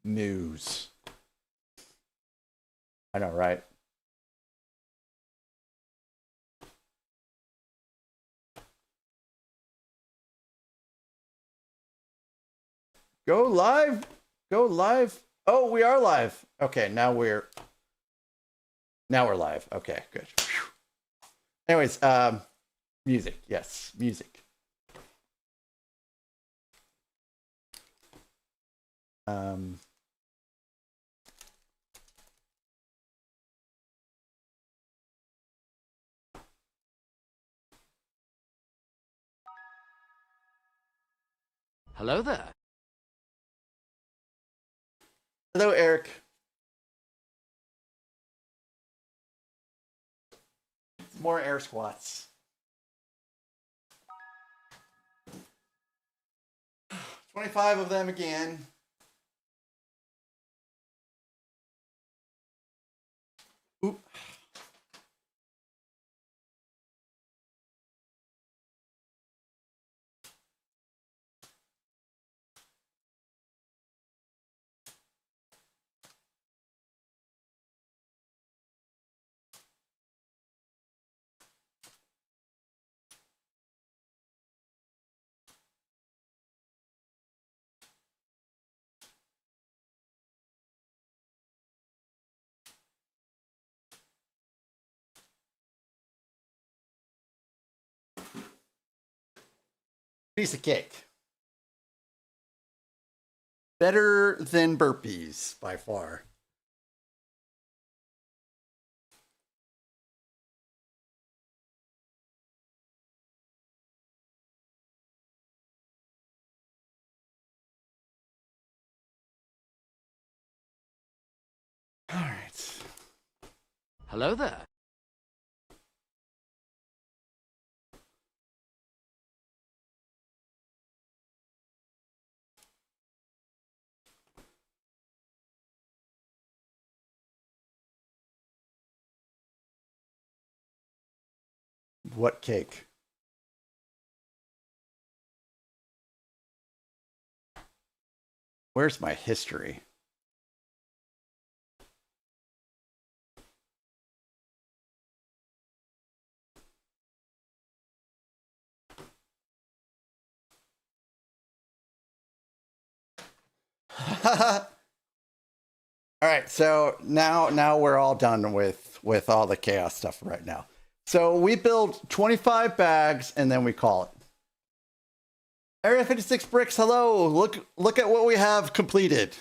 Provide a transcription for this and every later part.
news. I know, right? Go live. Go live. Oh, we are live. Okay, now we're live. Okay, good. Anyways, music. Yes, music. Hello there. Hello, Eric. More air squats. 25 of them again. Oop. Piece of cake. Better than burpees by far. All right. Hello there. What cake? Where's my history? All right, so now we're all done with all the chaos stuff right now. So we build 25 bags and then we call it. Area 56 bricks, hello. Look at what we have completed.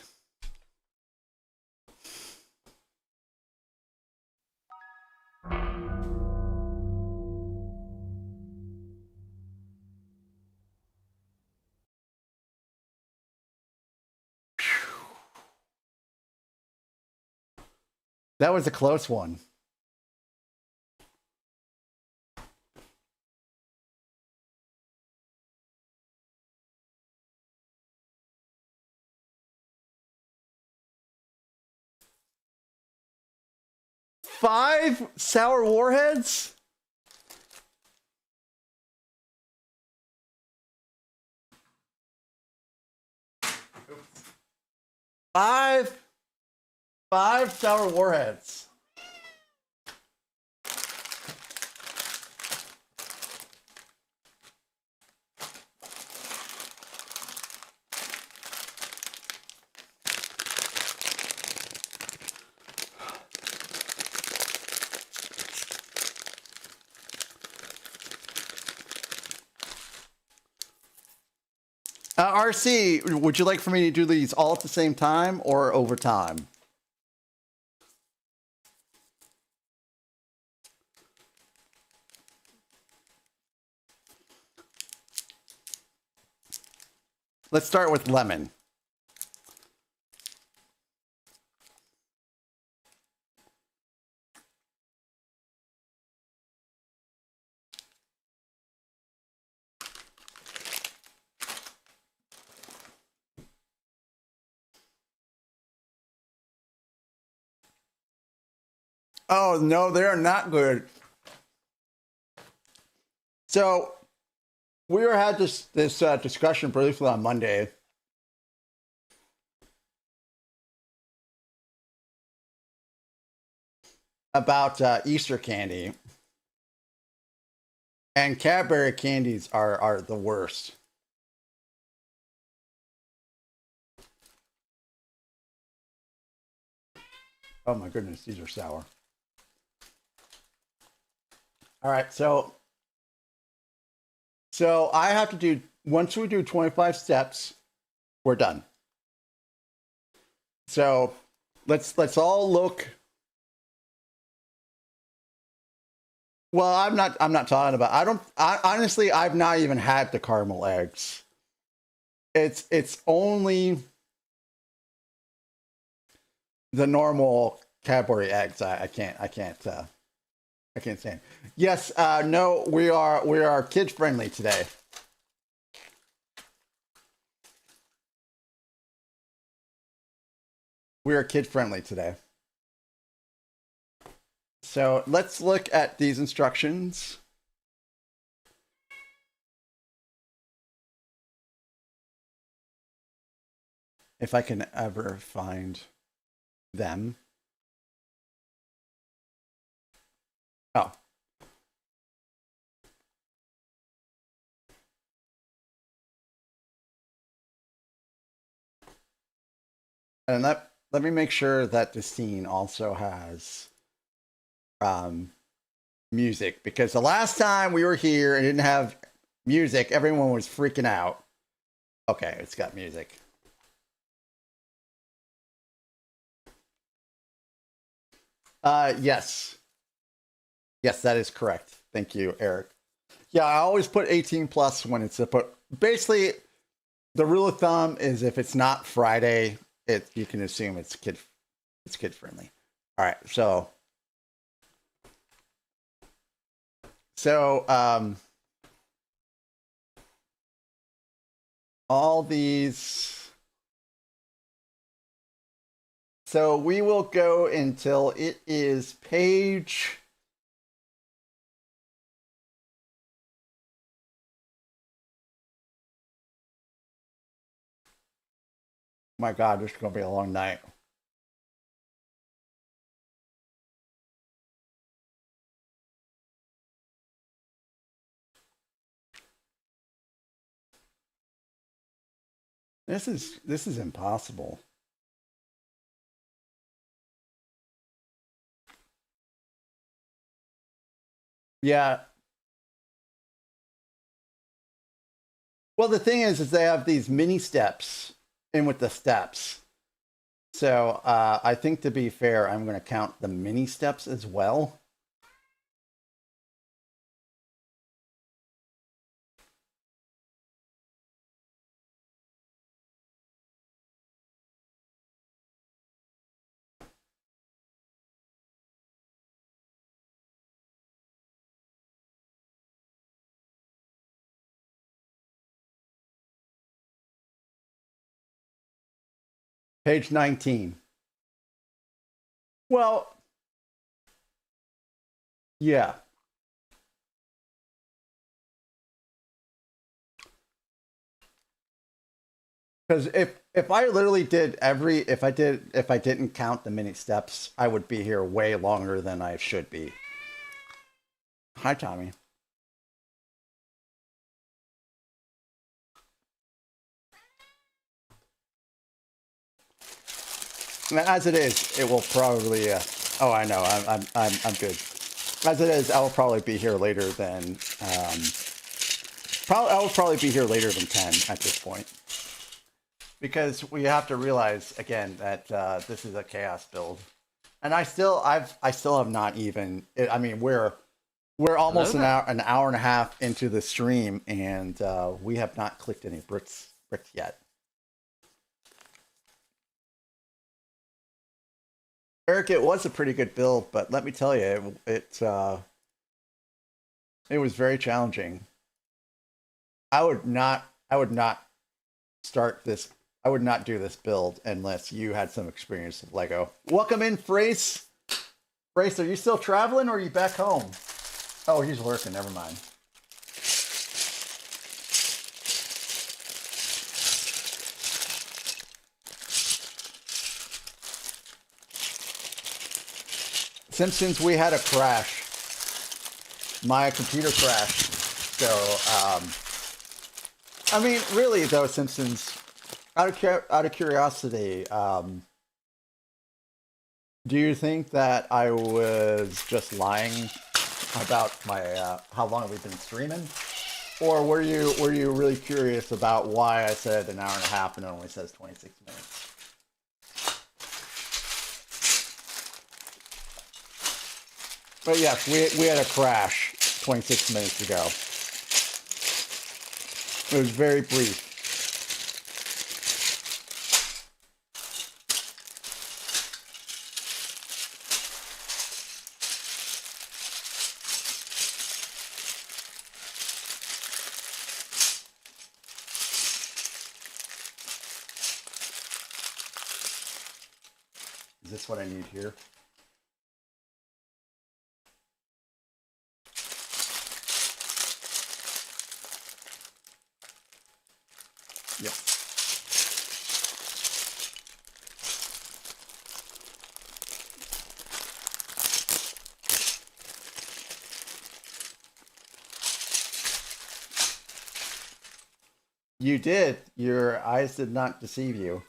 That was a close one. Five sour warheads? Five sour warheads. RC, would you like for me to do these all at the same time or over time? Let's start with lemon. Oh, no, they're not good. So we had this discussion briefly on Monday. about Easter candy. And Cadbury candies are the worst. Oh my goodness, these are sour. All right, so I have to do, once we do 25 steps, we're done. So let's all look. Well, I'm not talking about, honestly, I've not even had the caramel eggs. It's only the normal Cadbury eggs. I can't stand. Yes, no, we are kid friendly today. We are kid friendly today. So let's look at these instructions. If I can ever find them. Oh. And let me make sure that the scene also has music, because the last time we were here and didn't have music, everyone was freaking out. Okay, it's got music. Yes. Yes, that is correct. Thank you, Eric. Yeah, I always put 18 plus when it's basically the rule of thumb is if it's not Friday, you can assume it's kid friendly. All right, so all these. So we will go until it is page. My God, this is going to be a long night. This is impossible. Yeah. Well, the thing is they have these mini steps in with the steps. So I think, to be fair, I'm going to count the mini steps as well. Page 19. Well, yeah. Because if I literally did if I didn't count the mini steps, I would be here way longer than I should be. Hi, Tommy. As it is, it will probably. Oh, I know. I'm good. As it is, I will probably be here later than. I will probably be here later than 10 at this point, because we have to realize again that this is a chaos build, and I still have not even. I mean, we're almost an hour and a half into the stream, and we have not clicked any bricks yet. Eric, it was a pretty good build, but let me tell you, it was very challenging. I would not start this. I would not do this build unless you had some experience with Lego. Welcome in, Frace. Frace, are you still traveling or are you back home? Oh, he's working. Never mind. Simpsons, we had a crash. My computer crashed. So, I mean, really though, Simpsons, out of curiosity, do you think that I was just lying about my how long we've been streaming, or were you really curious about why I said an hour and a half and it only says 26 minutes? But yes, we had a crash 26 minutes ago. It was very brief. Is this what I need here? Yep. You did. Your eyes did not deceive you.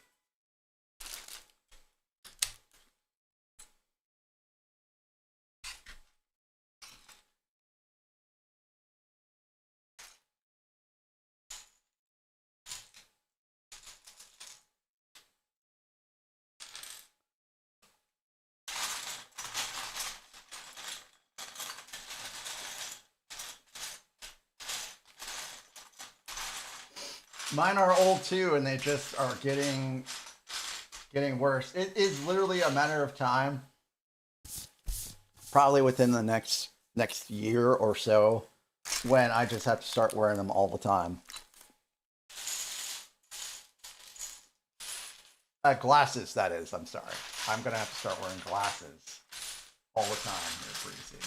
Mine are old too, and they just are getting worse. It is literally a matter of time, probably within the next year or so, when I just have to start wearing them all the time. Glasses, that is. I'm sorry. I'm gonna have to start wearing glasses all the time here pretty soon.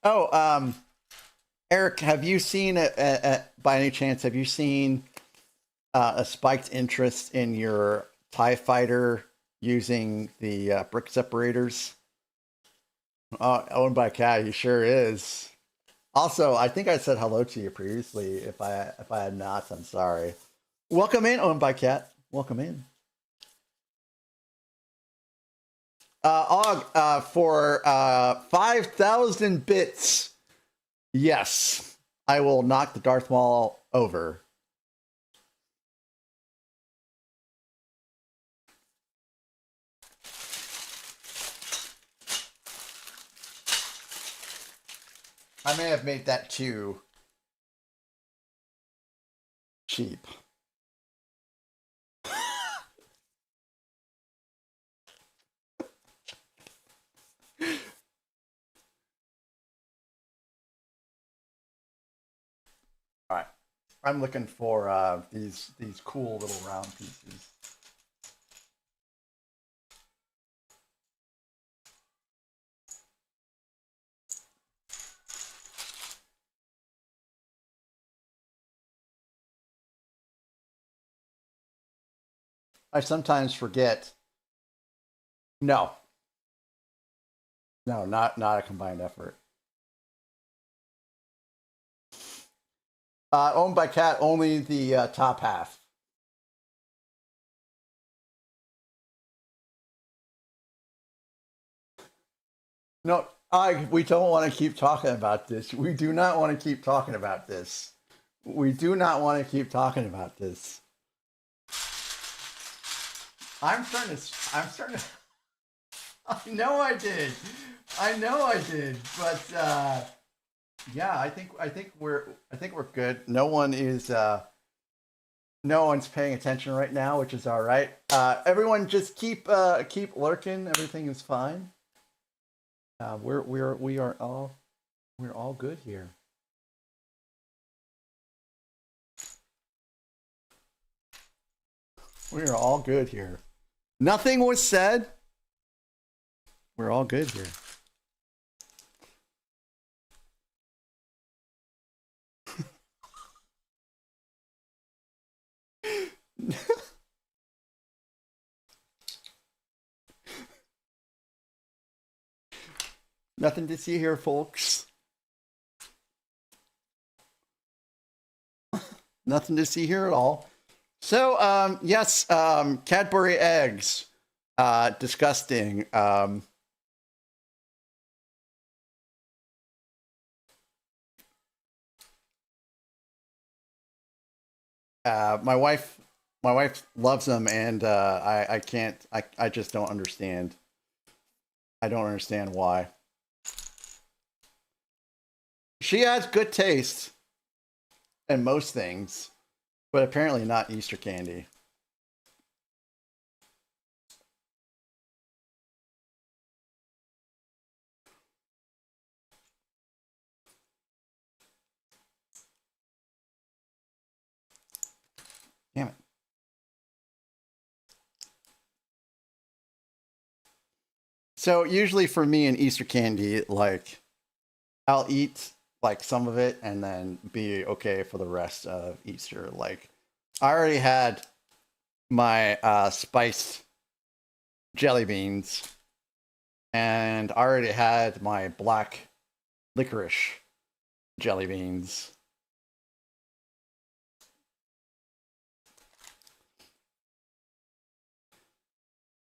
Oh, Eric, have you seen by any chance? Have you seen a spiked interest in your TIE fighter using the brick separators? Owned by Cat, he sure is. Also, I think I said hello to you previously. If I had not, I'm sorry. Welcome in, Owned by Cat. Welcome in. Og, for 5,000 bits, yes, I will knock the Darth Maul over. I may have made that too cheap. All right, I'm looking for these cool little round pieces. I sometimes forget. No, not a combined effort. Owned by Cat, only the top half. No, we don't want to keep talking about this. We do not want to keep talking about this. We do not want to keep talking about this. I'm starting to. I know I did. But yeah, I think we're good. No one's paying attention right now, which is all right. Everyone just keep lurking. Everything is fine. We're all good here. We are all good here. Nothing was said. We're all good here. Nothing to see here, folks. Nothing to see here at all. So, yes, Cadbury eggs. Disgusting. My wife loves them, and I can't. I just don't understand. I don't understand why. She has good taste in most things, but apparently not Easter candy. Damn it. So usually for me in Easter candy, like I'll eat like some of it and then be okay for the rest of Easter. Like I already had my spiced jelly beans, and I already had my black licorice jelly beans.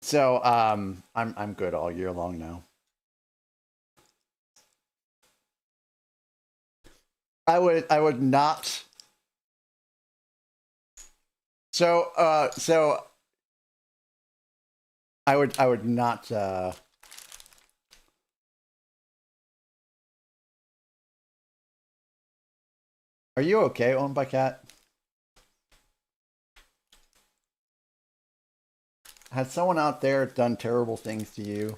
So I'm good all year long now. I would not. So I would not. Are you okay, owned by cat? Has someone out there done terrible things to you?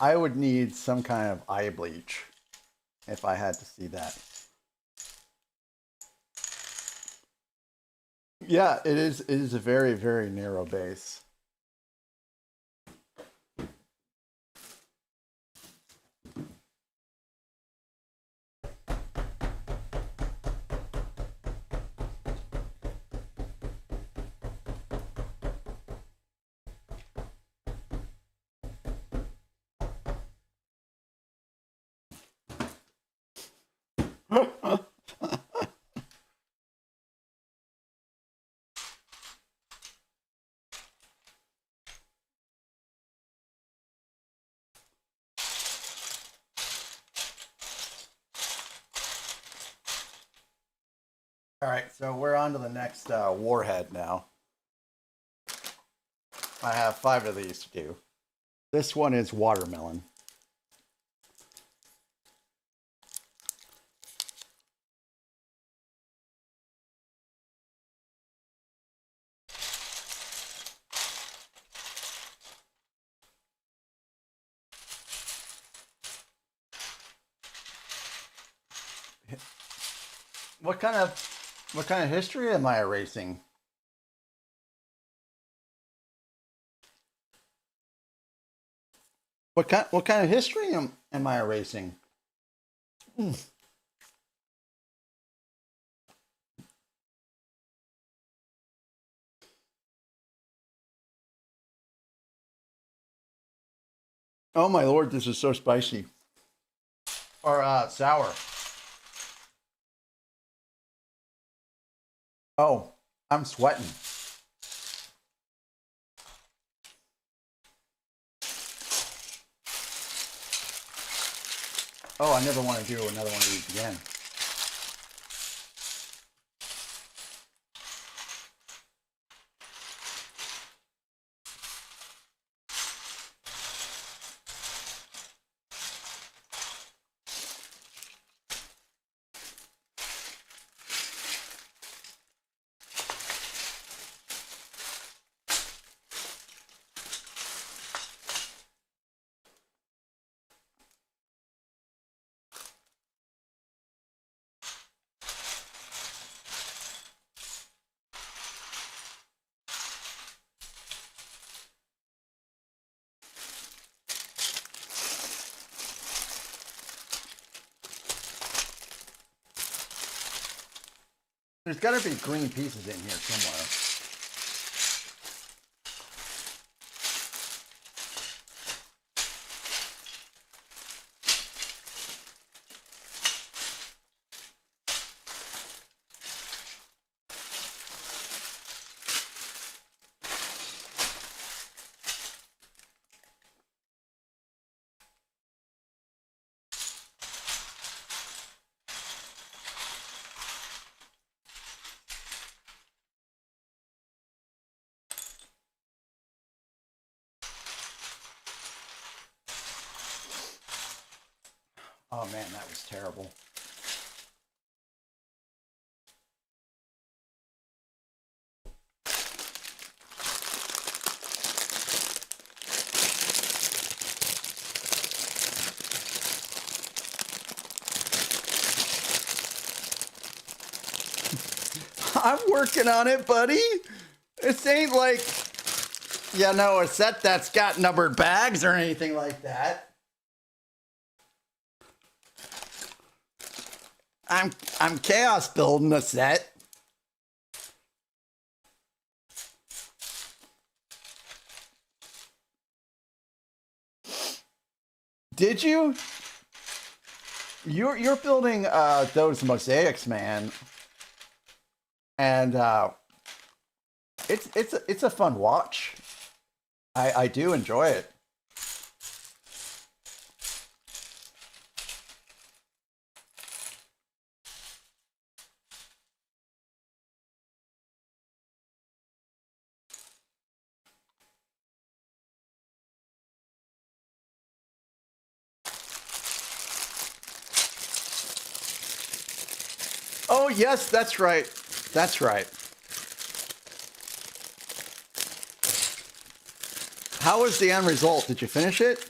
I would need some kind of eye bleach if I had to see that. Yeah, it is. It is a very, very narrow base. All right, so we're on to the next warhead now. I have 5 of these to do. This one is watermelon. What kind of history am I erasing? What kind of history am I erasing? Oh my lord, this is so spicy. Or sour. Oh, I'm sweating. Oh, I never want to do another one of these again. There's got to be green pieces in here somewhere. Oh man, that was terrible. I'm working on it, buddy. This ain't like, you know, a set that's got numbered bags or anything like that. I'm chaos building a set. Did you? You're building those mosaics, man. And it's a fun watch. I do enjoy it. Oh, yes, that's right. That's right. How was the end result? Did you finish it?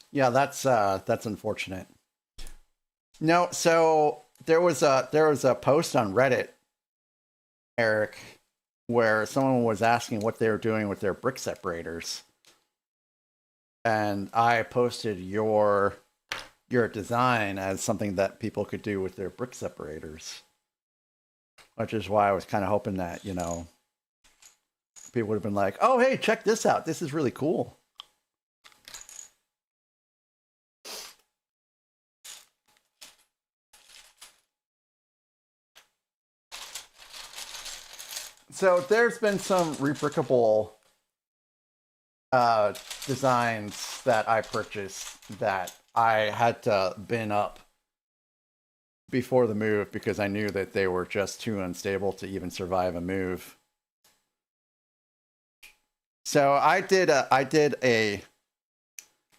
Yeah, that's unfortunate. No, so there was a post on Reddit, Eric, where someone was asking what they were doing with their brick separators. And I posted your design as something that people could do with their brick separators. Which is why I was kind of hoping that, you know, people would have been like, "Oh, hey, check this out. This is really cool." So there's been some rebrickable designs that I purchased that I had to bin up before the move because I knew that they were just too unstable to even survive a move. So I did a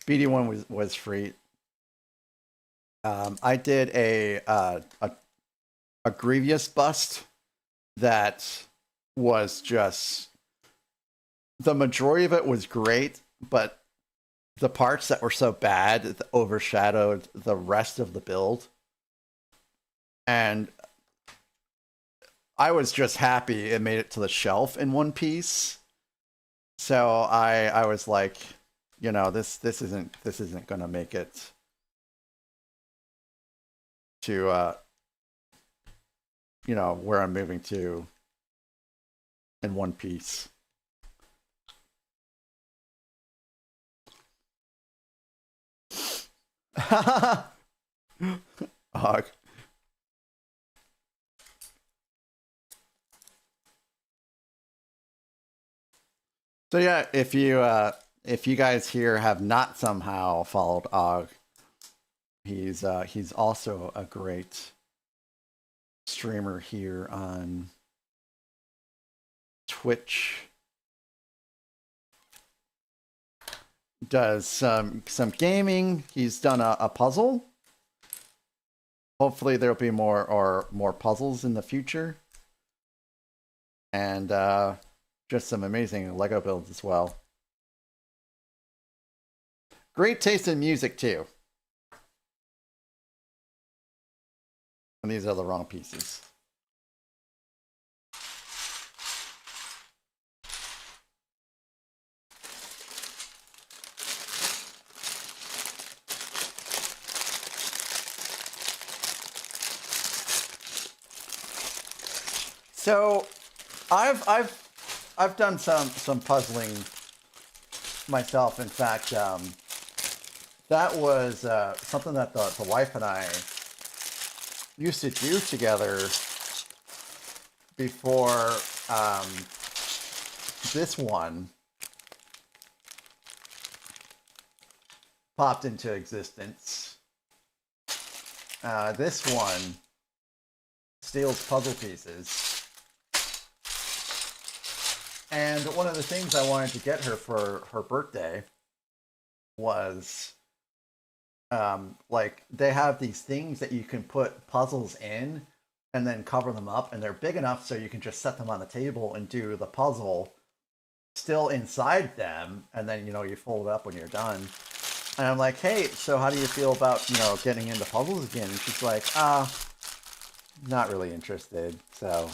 BD1 was free. I did a Grievous bust that was just, the majority of it was great, but the parts that were so bad overshadowed the rest of the build. And I was just happy it made it to the shelf in one piece. So I was like, you know, this isn't gonna make it to you know, where I'm moving to in one piece. Hog. So yeah, if you guys here have not somehow followed Og, he's also a great streamer here on Twitch. Does some gaming. He's done a puzzle. Hopefully there'll be more puzzles in the future. And just some amazing Lego builds as well. Great taste in music too. And these are the wrong pieces. So, I've done some puzzling myself. In fact, that was something that the wife and I used to do together before this one popped into existence. This one steals puzzle pieces. And one of the things I wanted to get her for her birthday was, like, they have these things that you can put puzzles in and then cover them up, and they're big enough so you can just set them on the table and do the puzzle still inside them, and then, you know, you fold it up when you're done. And I'm like, hey, so how do you feel about, you know, getting into puzzles again? And she's like, not really interested. So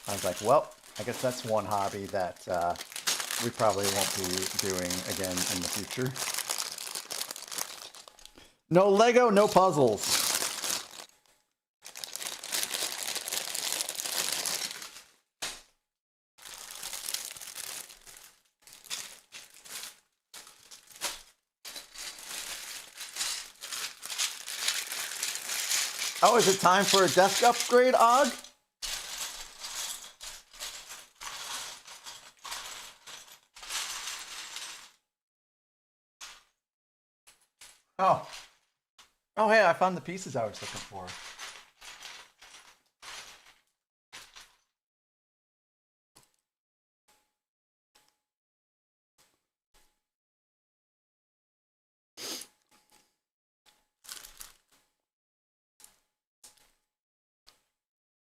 I was like, well, I guess that's one hobby that we probably won't be doing again in the future. No Lego, no puzzles. Oh, is it time for a desk upgrade, Og? Oh. Oh, hey, I found the pieces I was looking for.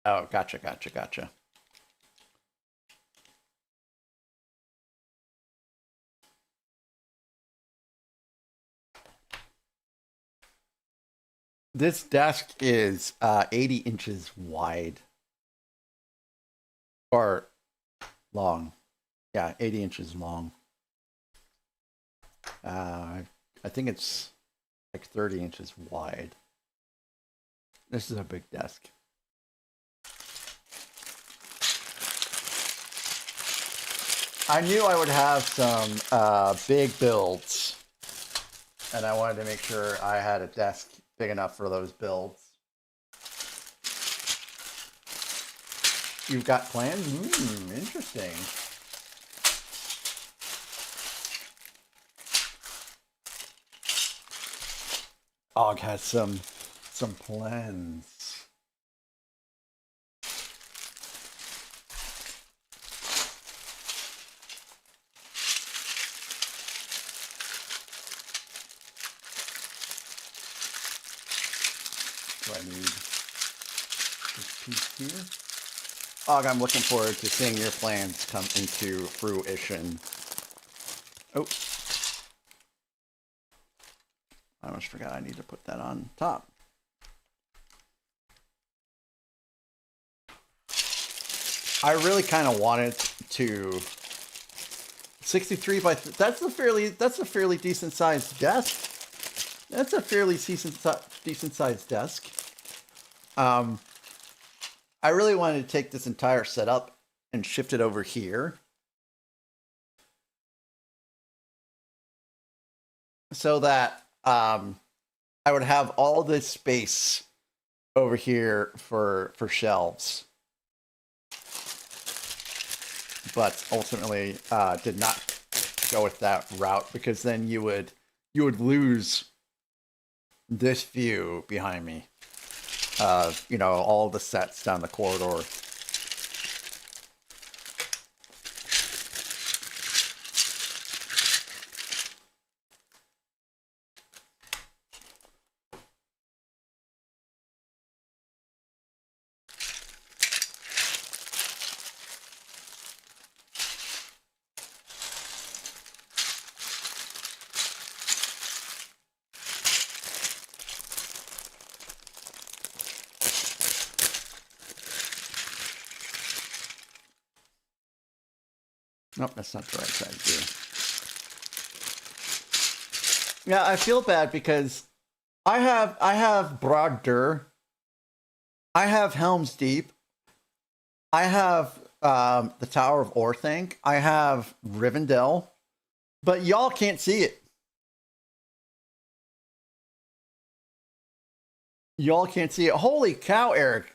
Oh, gotcha. This desk is 80 inches wide. Or long. Yeah, 80 inches long. I think it's like 30 inches wide. This is a big desk. I knew I would have some big builds, and I wanted to make sure I had a desk big enough for those builds. You've got plans? Interesting. Og has some plans. Do I need this piece here? Og, I'm looking forward to seeing your plans come into fruition. Oh. I almost forgot I need to put that on top. I really kind of wanted to 63 by that's a fairly decent sized desk. That's a fairly decent sized desk. I really wanted to take this entire setup and shift it over here, so that I would have all this space over here for shelves. But ultimately did not go with that route, because then you would lose this view behind me of, you know, all the sets down the corridor. Nope, that's not the right side view. Yeah, I feel bad because I have Brogdur, I have Helm's Deep, I have the Tower of Orthanc, I have Rivendell, but y'all can't see it. Y'all can't see it. Holy cow, Eric.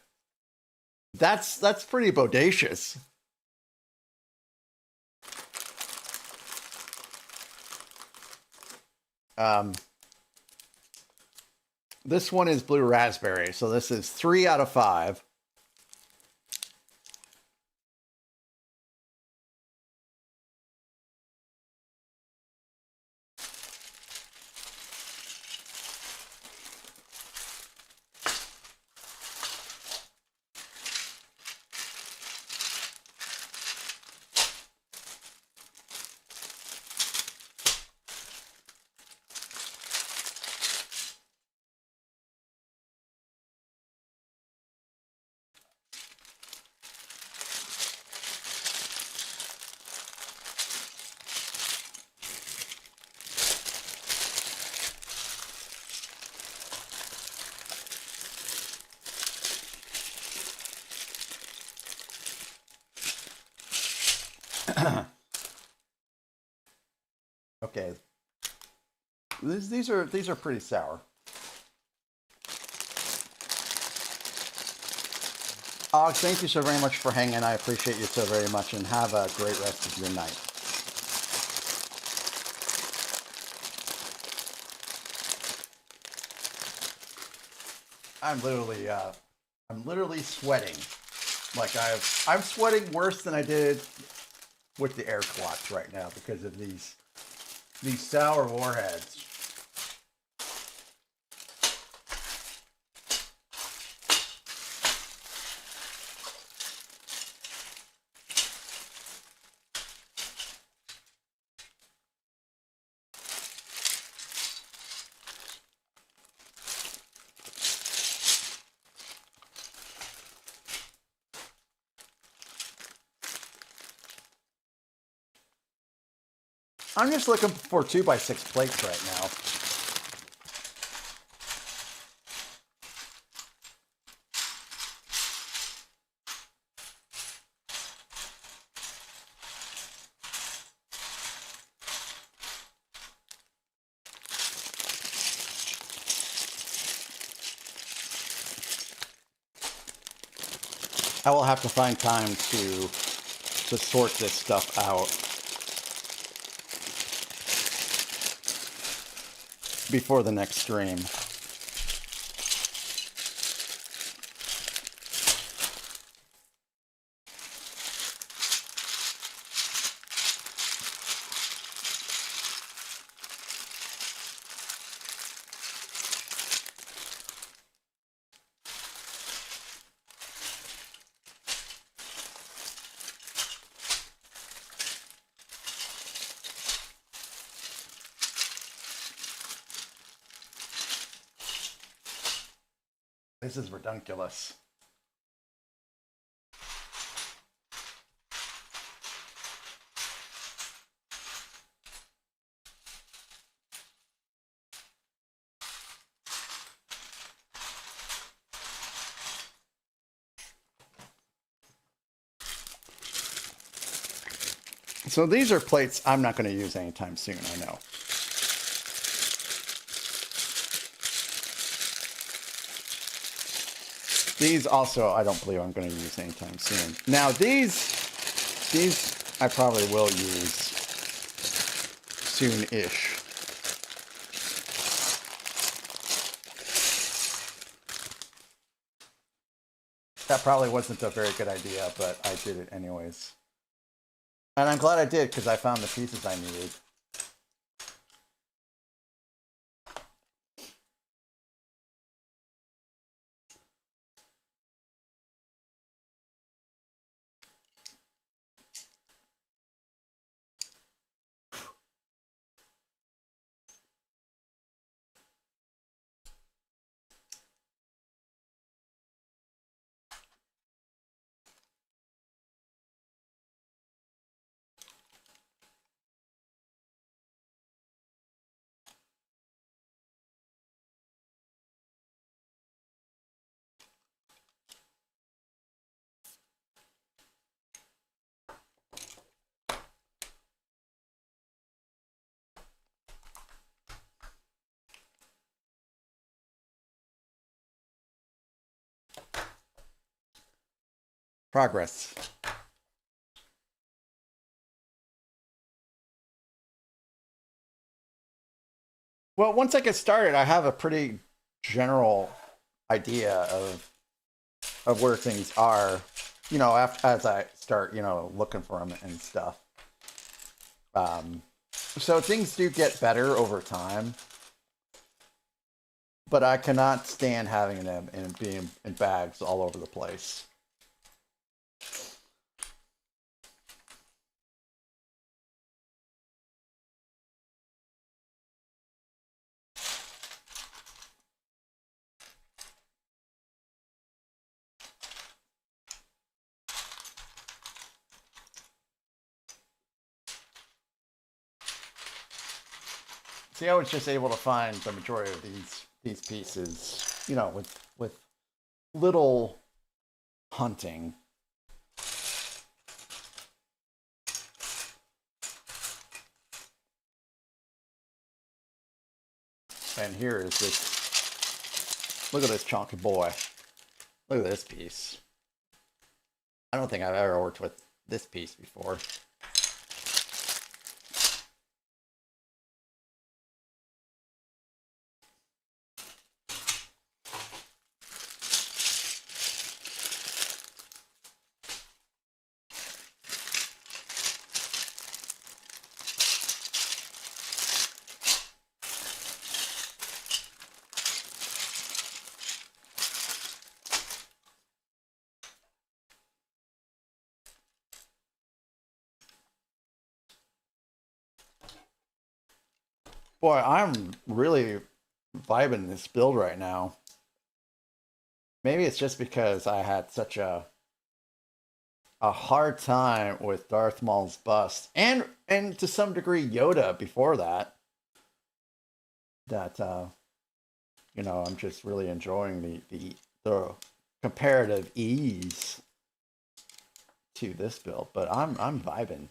That's pretty bodacious. This one is blue raspberry, so this is 3 out of 5. Okay. These are pretty sour. Ox, thank you so very much for hanging. I appreciate you so very much, and have a great rest of your night. I'm literally sweating. Like I'm sweating worse than I did with the air clots right now because of these sour warheads. I'm just looking for 2x6 plates right now. I will have to find time to sort this stuff out before the next stream. This is redunculous. So these are plates I'm not going to use anytime soon, I know. These also, I don't believe I'm going to use anytime soon. Now these I probably will use soon-ish. That probably wasn't a very good idea, but I did it anyways. And I'm glad I did, because I found the pieces I needed. Progress. Well, once I get started, I have a pretty general idea of where things are, you know, as I start, you know, looking for them and stuff. So things do get better over time, but I cannot stand having them and being in bags all over the place. See, I was just able to find the majority of these pieces, you know, with little hunting. And here is this. Look at this chunky boy. Look at this piece. I don't think I've ever worked with this piece before. Boy, I'm really vibing this build right now. Maybe it's just because I had such a hard time with Darth Maul's bust and to some degree Yoda before that. That you know, I'm just really enjoying the comparative ease to this build, but I'm vibing.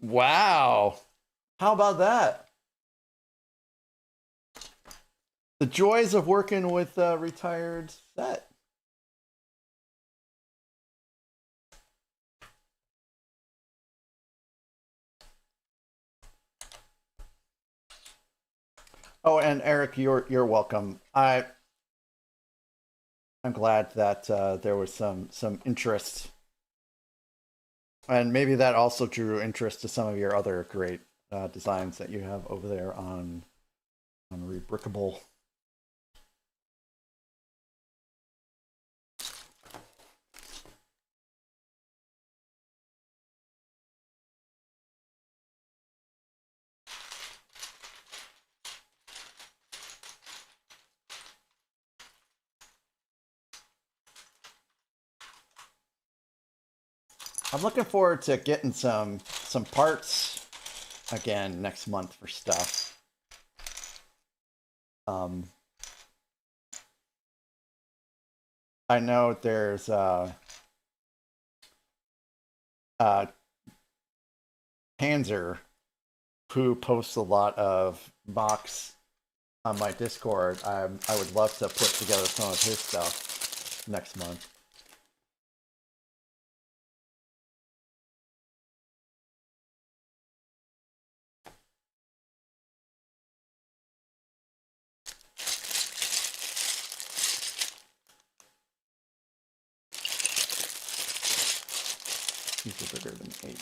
Wow. How about that? The joys of working with a retired set. Oh, and Eric, you're welcome. I'm glad that there was some interest, and maybe that also drew interest to some of your other great designs that you have over there on Rebrickable. I'm looking forward to getting some parts again next month for stuff. I know there's Panzer, who posts a lot of mocks on my Discord. I would love to put together some of his stuff next month. These are bigger than 8.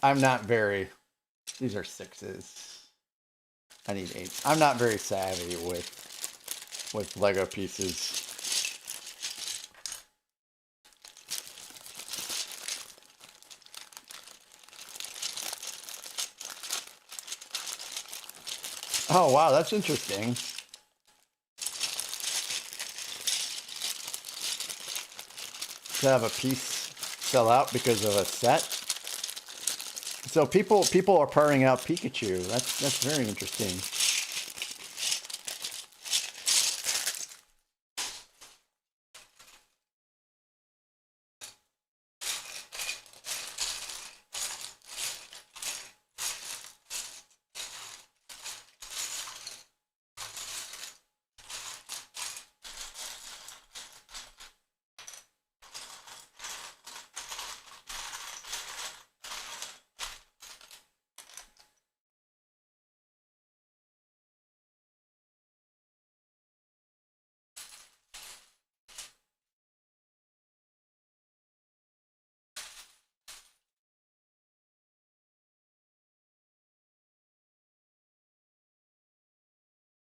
I'm not very. These are 6s. I need 8s. I'm not very savvy with Lego pieces. Oh wow, that's interesting. To have a piece sell out because of a set. So people are purring out Pikachu. That's very interesting.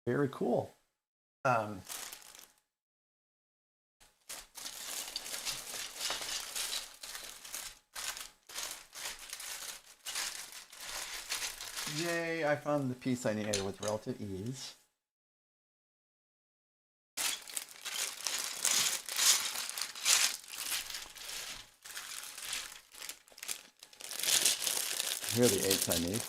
Very cool. Yay, I found the piece I needed with relative ease. Here are the 8s I need.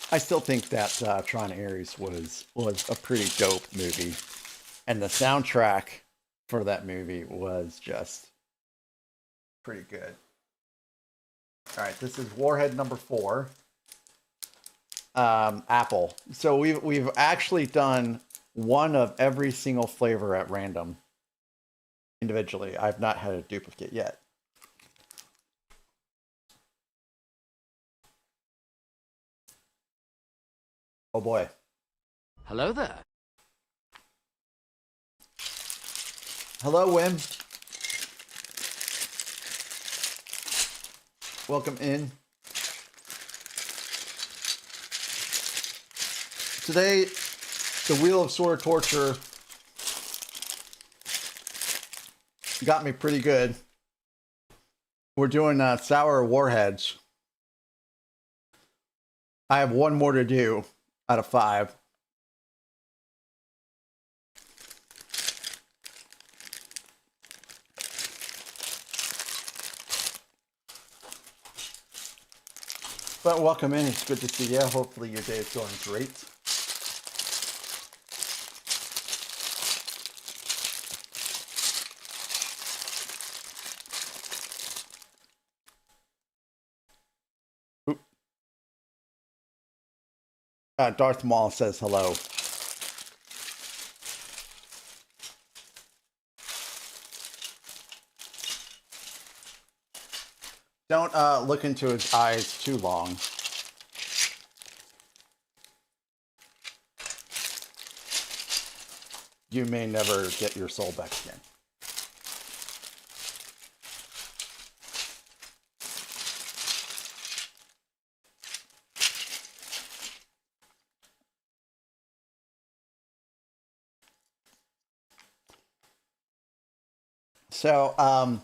I still think that Tron Ares was a pretty dope movie, and the soundtrack for that movie was just pretty good. All right, this is Warhead number 4. Apple. So we've actually done one of every single flavor at random individually. I've not had a duplicate yet. Oh boy. Hello there. Hello, Wim. Welcome in. Today, the Wheel of Sword Torture got me pretty good. We're doing sour warheads. I have one more to do out of 5. But welcome in. It's good to see you. Hopefully your day is going great. Darth Maul says hello. Don't look into his eyes too long. You may never get your soul back again. So,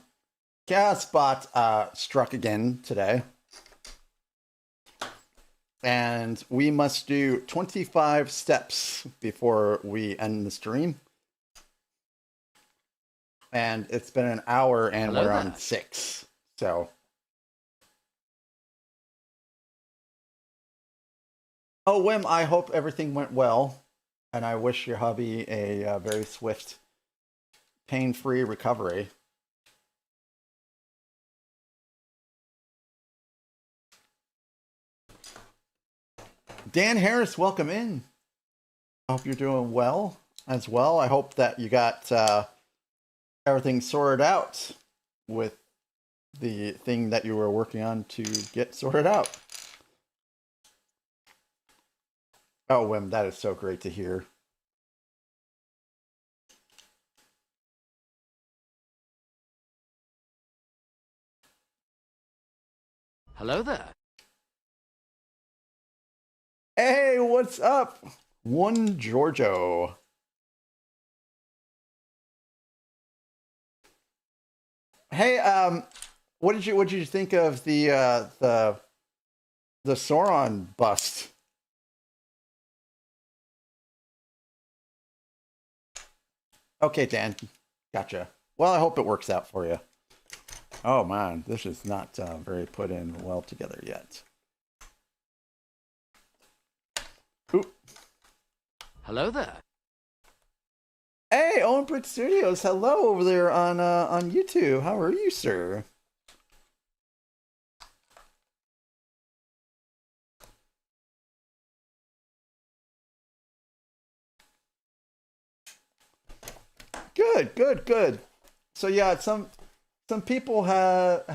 Chaos Bot struck again today. And we must do 25 steps before we end the stream. And it's been an hour and Hello we're there. on 6. So. Oh, Wim, I hope everything went well. And I wish your hubby a very swift, pain-free recovery. Dan Harris, welcome in. I hope you're doing well as well. I hope that you got everything sorted out with the thing that you were working on to get sorted out. Oh, Wim, that is so great to hear. Hello there. Hey, what's up? One Giorgio. Hey, what did you think of the Sauron bust? Okay, Dan. Gotcha. Well, I hope it works out for you. Oh man, this is not very put in well together yet. Ooh. Hello there. Hey, Owen Brick Studios, hello over there on YouTube. How are you, sir? Good, good, good. So yeah, some people have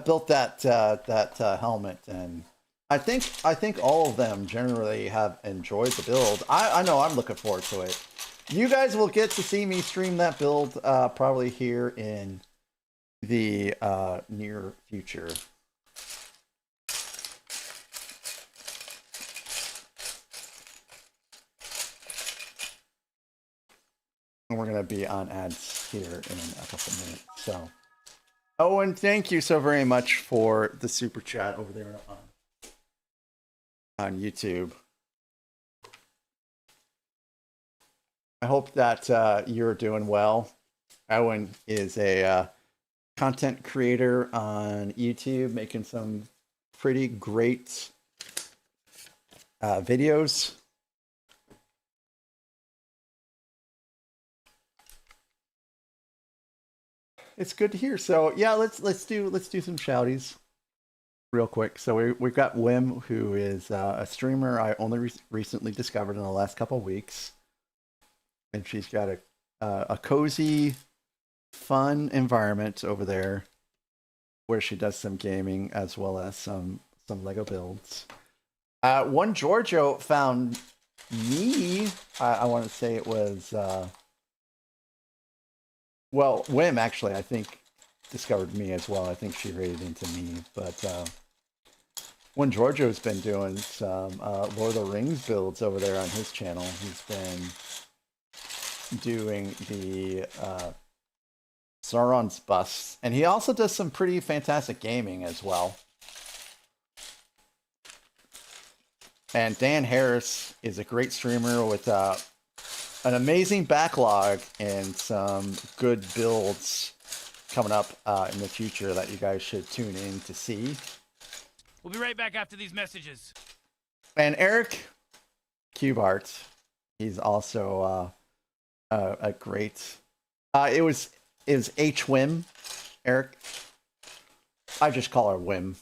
built that helmet, and I think all of them generally have enjoyed the build. I know I'm looking forward to it. You guys will get to see me stream that build probably here in the near future. And we're going to be on ads here in a couple minutes. So, Owen, thank you so very much for the super chat over there on YouTube. I hope that you're doing well. Owen is a content creator on YouTube, making some pretty great videos. It's good to hear. So yeah, let's do some shouties real quick. So we've got Wim, who is a streamer I only recently discovered in the last couple of weeks, and she's got a cozy, fun environment over there where she does some gaming as well as some Lego builds. One Giorgio found me. I want to say it was. Well, Wim actually, I think, discovered me as well. I think she raided into me. But when Giorgio's been doing some Lord of the Rings builds over there on his channel, he's been doing the Sauron's busts. And he also does some pretty fantastic gaming as well. And Dan Harris is a great streamer with an amazing backlog and some good builds coming up in the future that you guys should tune in to see. We'll be right back after these messages. And Eric Cubart, he's also a great. It was H Wim, Eric. I just call her Wim.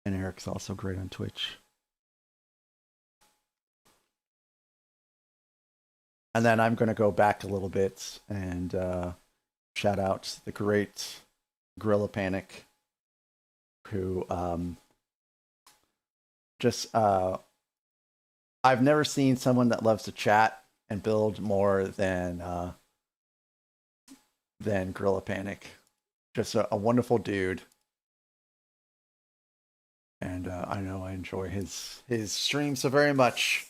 And Eric's also great on Twitch. And then I'm going to go back a little bit and shout out the great Gorilla Panic, who I've never seen someone that loves to chat and build more than Gorilla Panic. Just a wonderful dude. And I know I enjoy his stream so very much.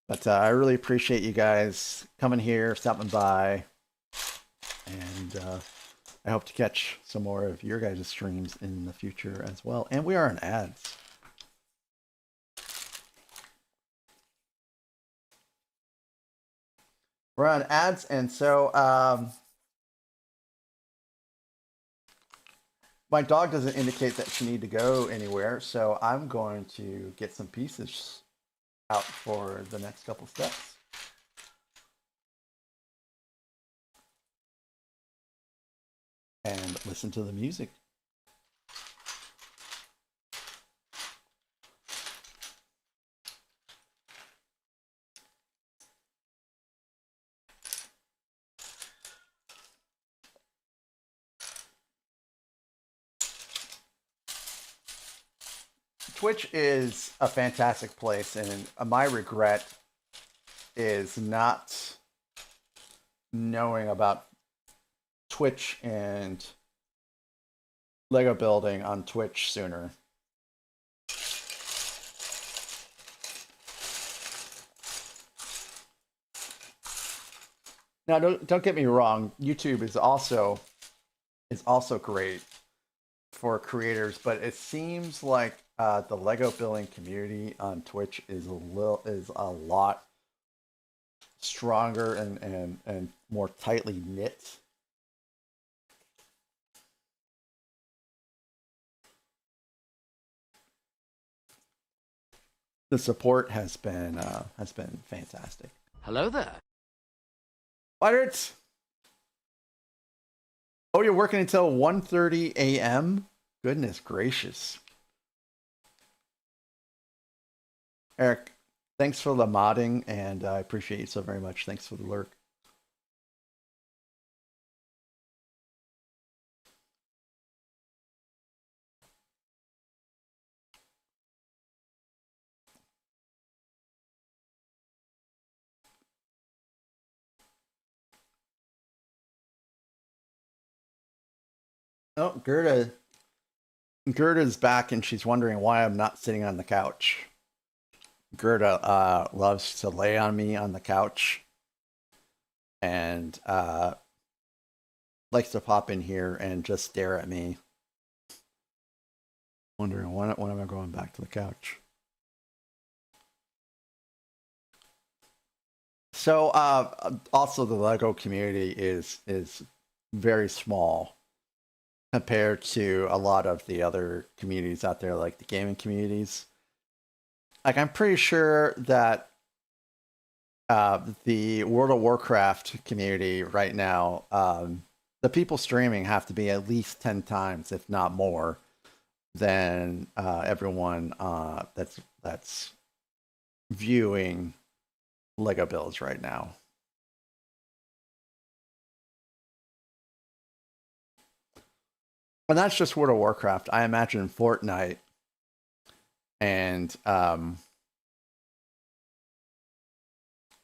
But I really appreciate you guys coming here, stopping by, and I hope to catch some more of your guys' streams in the future as well. And we are on ads. We're on ads, and so my dog doesn't indicate that she need to go anywhere, so I'm going to get some pieces out for the next couple steps. And listen to the music. Twitch is a fantastic place, and my regret is not knowing about Twitch and Lego building on Twitch sooner. Now, don't get me wrong. YouTube is also great for creators, but it seems like the Lego building community on Twitch is a lot stronger and more tightly knit. The support has been fantastic. Hello there. Pirates. Oh, you're working until 1:30 a.m.? Goodness gracious. Eric, thanks for the modding, and I appreciate you so very much. Thanks for the lurk. Oh, Gerda's back, and she's wondering why I'm not sitting on the couch. Gerda loves to lay on me on the couch, and likes to pop in here and just stare at me, wondering when am I going back to the couch. So also the Lego community is very small compared to a lot of the other communities out there, like the gaming communities. Like, I'm pretty sure that the World of Warcraft community right now, the people streaming have to be at least 10 times, if not more, than everyone that's viewing Lego builds right now. And that's just World of Warcraft. I imagine Fortnite and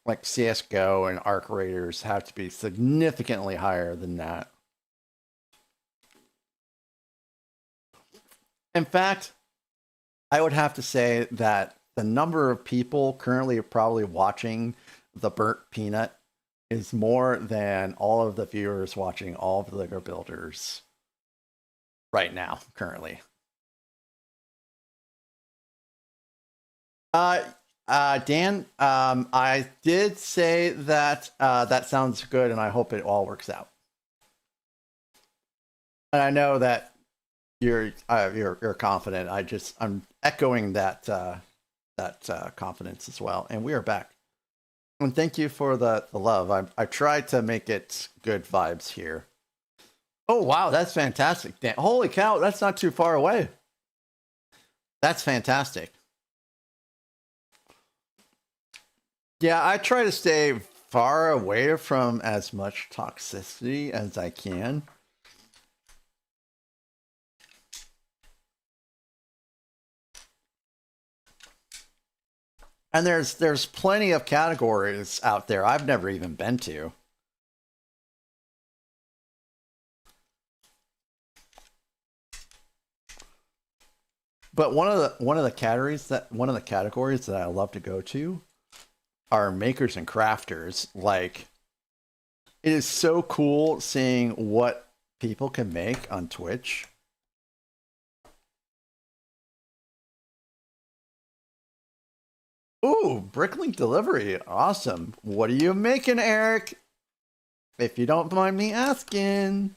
like CSGO and Arc Raiders have to be significantly higher than that. In fact, I would have to say that the number of people currently probably watching the Burnt Peanut is more than all of the viewers watching all of the Lego Builders right now, currently. Dan, I did say that that sounds good, and I hope it all works out. And I know that you're confident. I'm echoing that confidence as well. And we are back. And thank you for the love. I tried to make it good vibes here. Oh wow, that's fantastic, Dan. Holy cow, that's not too far away. That's fantastic. Yeah, I try to stay far away from as much toxicity as I can. And there's plenty of categories out there I've never even been to. But one of the categories that I love to go to are makers and crafters. Like, it is so cool seeing what people can make on Twitch. Ooh, Bricklink delivery. Awesome. What are you making, Eric? If you don't mind me asking.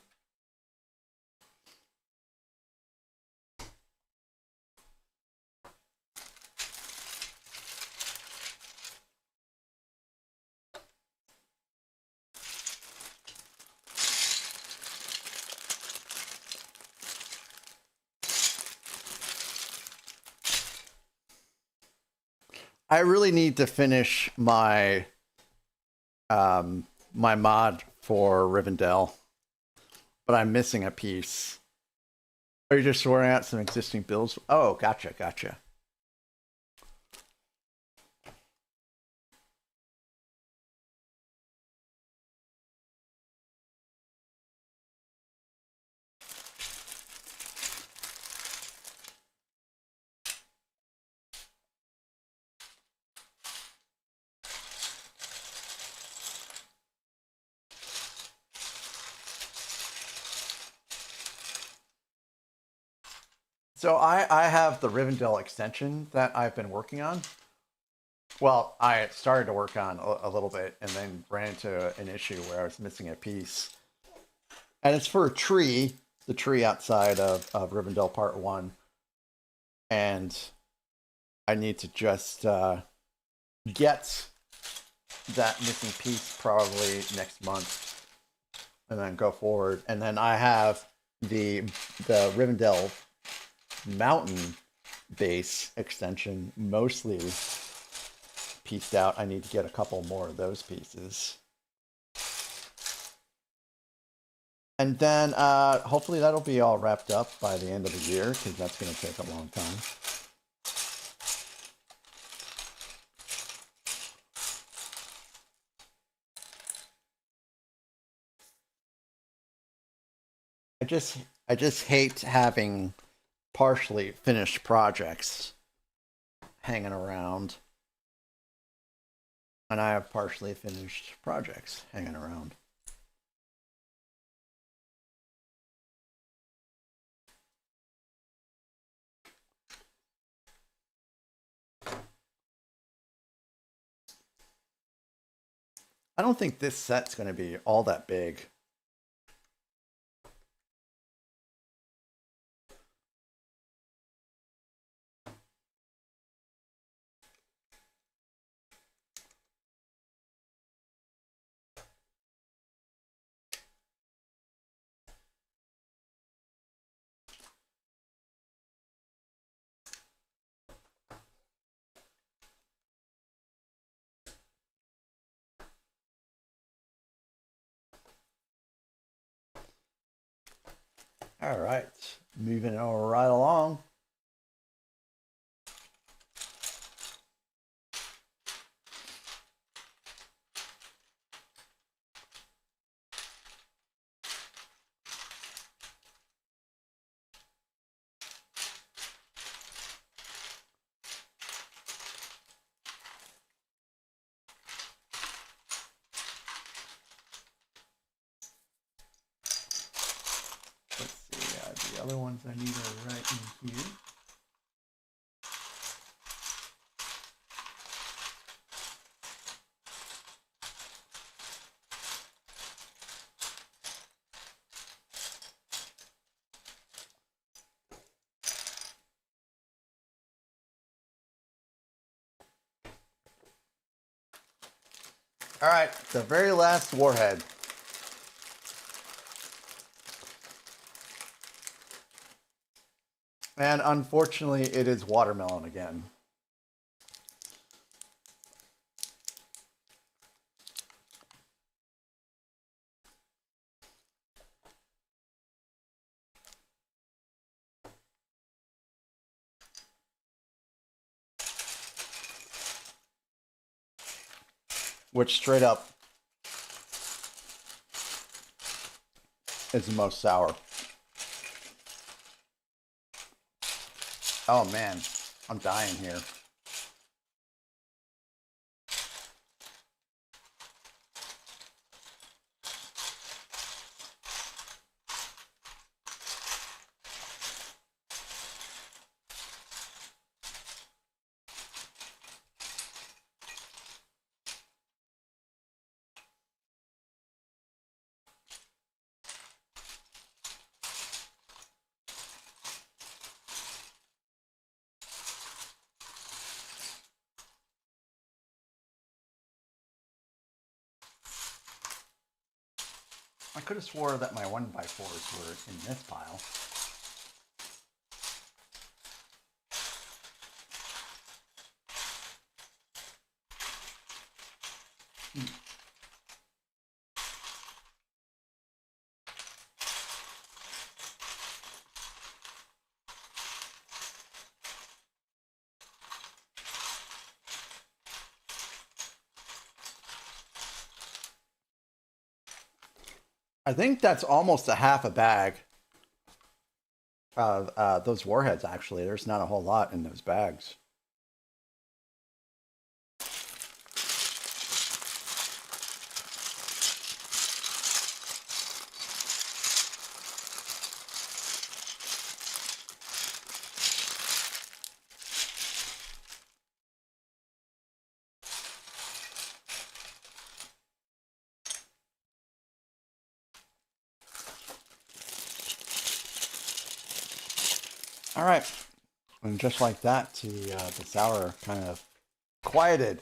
I really need to finish my my mod for Rivendell, but I'm missing a piece. Are you just sorting out some existing builds? Oh, gotcha. So I have the Rivendell extension that I've been working on. Well, I started to work on a little bit and then ran into an issue where I was missing a piece. And it's for a tree, the tree outside of Rivendell Part 1. And I need to just get that missing piece probably next month and then go forward. And then I have the Rivendell Mountain base extension mostly pieced out. I need to get a couple more of those pieces. And then hopefully that'll be all wrapped up by the end of the year, because that's going to take a long time. I just hate having partially finished projects hanging around. And I have partially finished projects hanging around. I don't think this set's going to be all that big. All right, moving right along. The other ones I need are right in here. All right, the very last warhead. And unfortunately, it is watermelon again. Which straight up is the most sour. Oh man, I'm dying here. I could have swore that my 1x4s were in this pile. I think that's almost a half a bag of those warheads, actually. There's not a whole lot in those bags. All right. And just like that, the sour kind of quieted.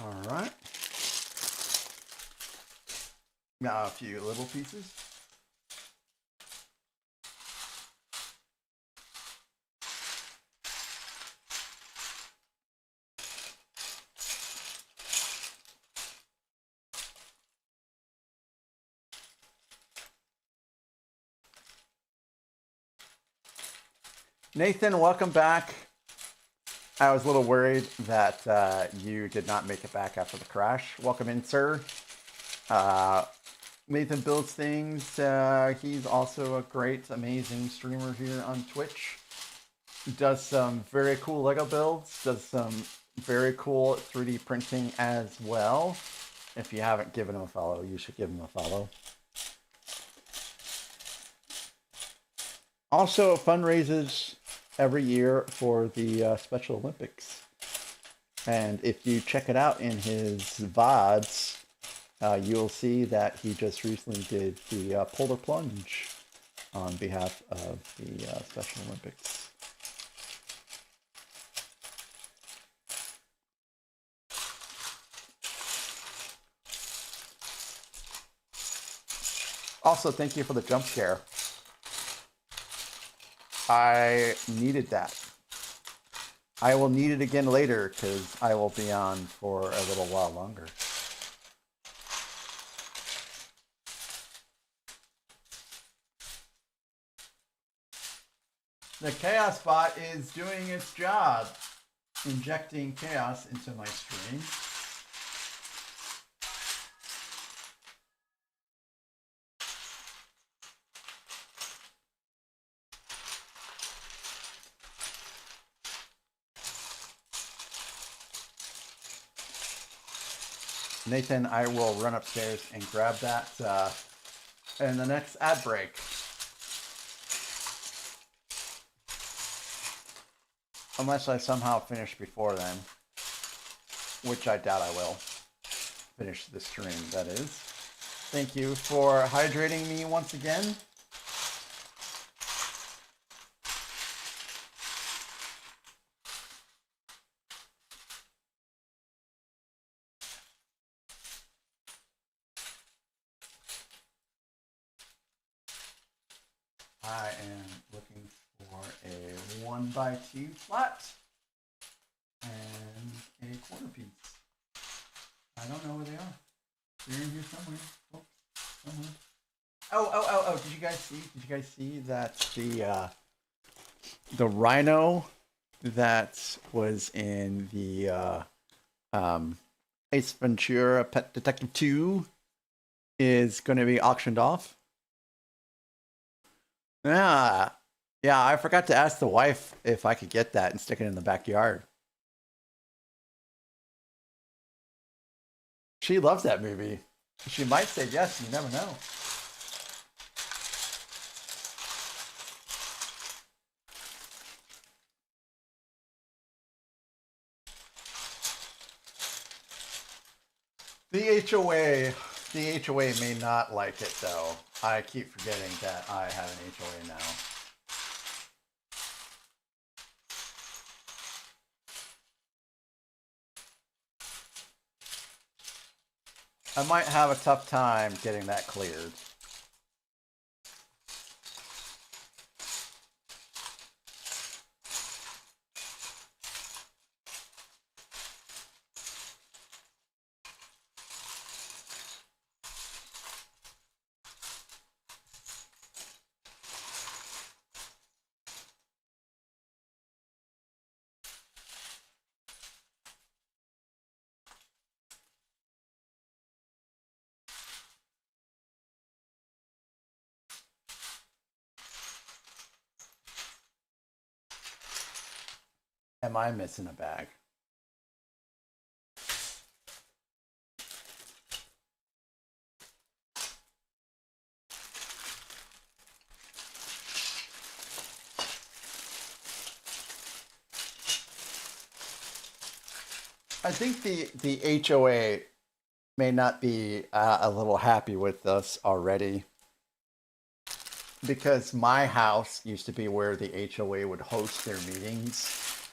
All right. Now a few little pieces. Nathan, welcome back. I was a little worried that you did not make it back after the crash. Welcome in, sir. Nathan builds things. He's also a great, amazing streamer here on Twitch. He does some very cool Lego builds, does some very cool 3D printing as well. If you haven't given him a follow, you should give him a follow. Also fundraises every year for the Special Olympics. And if you check it out in his VODs, you'll see that he just recently did the polar plunge on behalf of the Special Olympics. Also, thank you for the jump scare. I needed that. I will need it again later because I will be on for a little while longer. The Chaos Bot is doing its job, injecting chaos into my stream. Nathan, I will run upstairs and grab that in the next ad break. Unless I somehow finish before then, which I doubt I will. Finish the stream, that is. Thank you for hydrating me once again. I am looking for a 1x2 flat and a quarter piece. I don't know where they are. They're in here somewhere. Oh, somewhere. Oh! Did you guys see? Did you guys see that the rhino that was in the Ace Ventura Pet Detective 2 is going to be auctioned off? Yeah, I forgot to ask the wife if I could get that and stick it in the backyard. She loves that movie. She might say yes, you never know. The HOA may not like it though. I keep forgetting that I have an HOA now. I might have a tough time getting that cleared. Am I missing a bag? I think the HOA may not be a little happy with us already, because my house used to be where the HOA would host their meetings,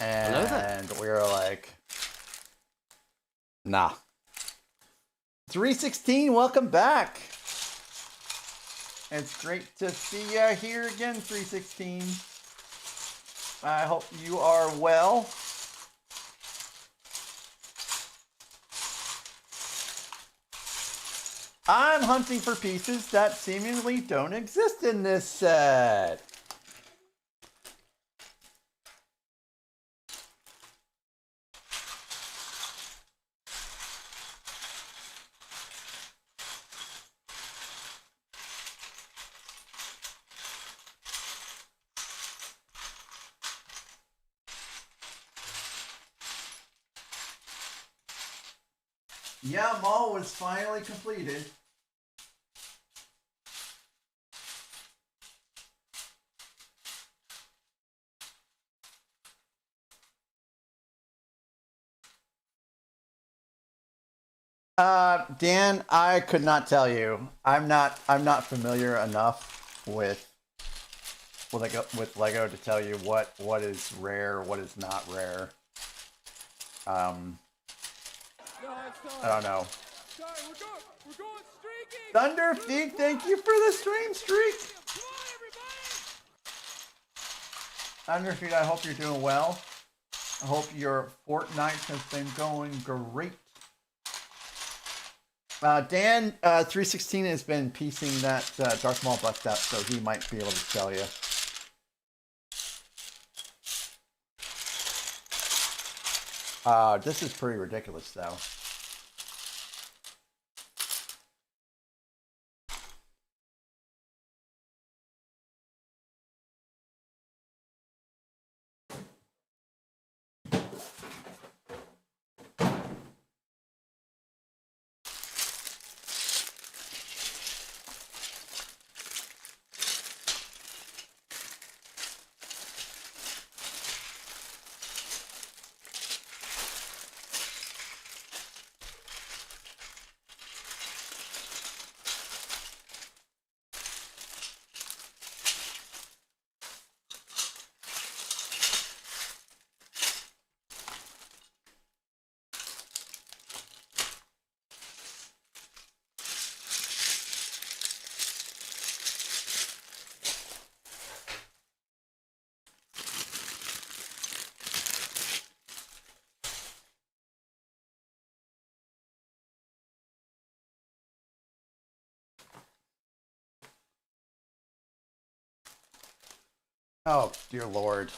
and we were like, nah. 316, welcome back. It's great to see you here again, 316. I hope you are well. I'm hunting for pieces that seemingly don't exist in this set. Yeah, Maul was finally completed. Dan, I could not tell you. I'm not familiar enough with Lego to tell you what is rare, what is not rare. I don't know. Sorry, we're going streaking. Thunder Thief, thank you for the stream streak. Come on, everybody. Thunder Thief, I hope you're doing well. I hope your Fortnite has been going great. Dan 316 has been piecing that Darth Maul bust up, so he might be able to tell you. This is pretty ridiculous, though. Oh, dear Lord.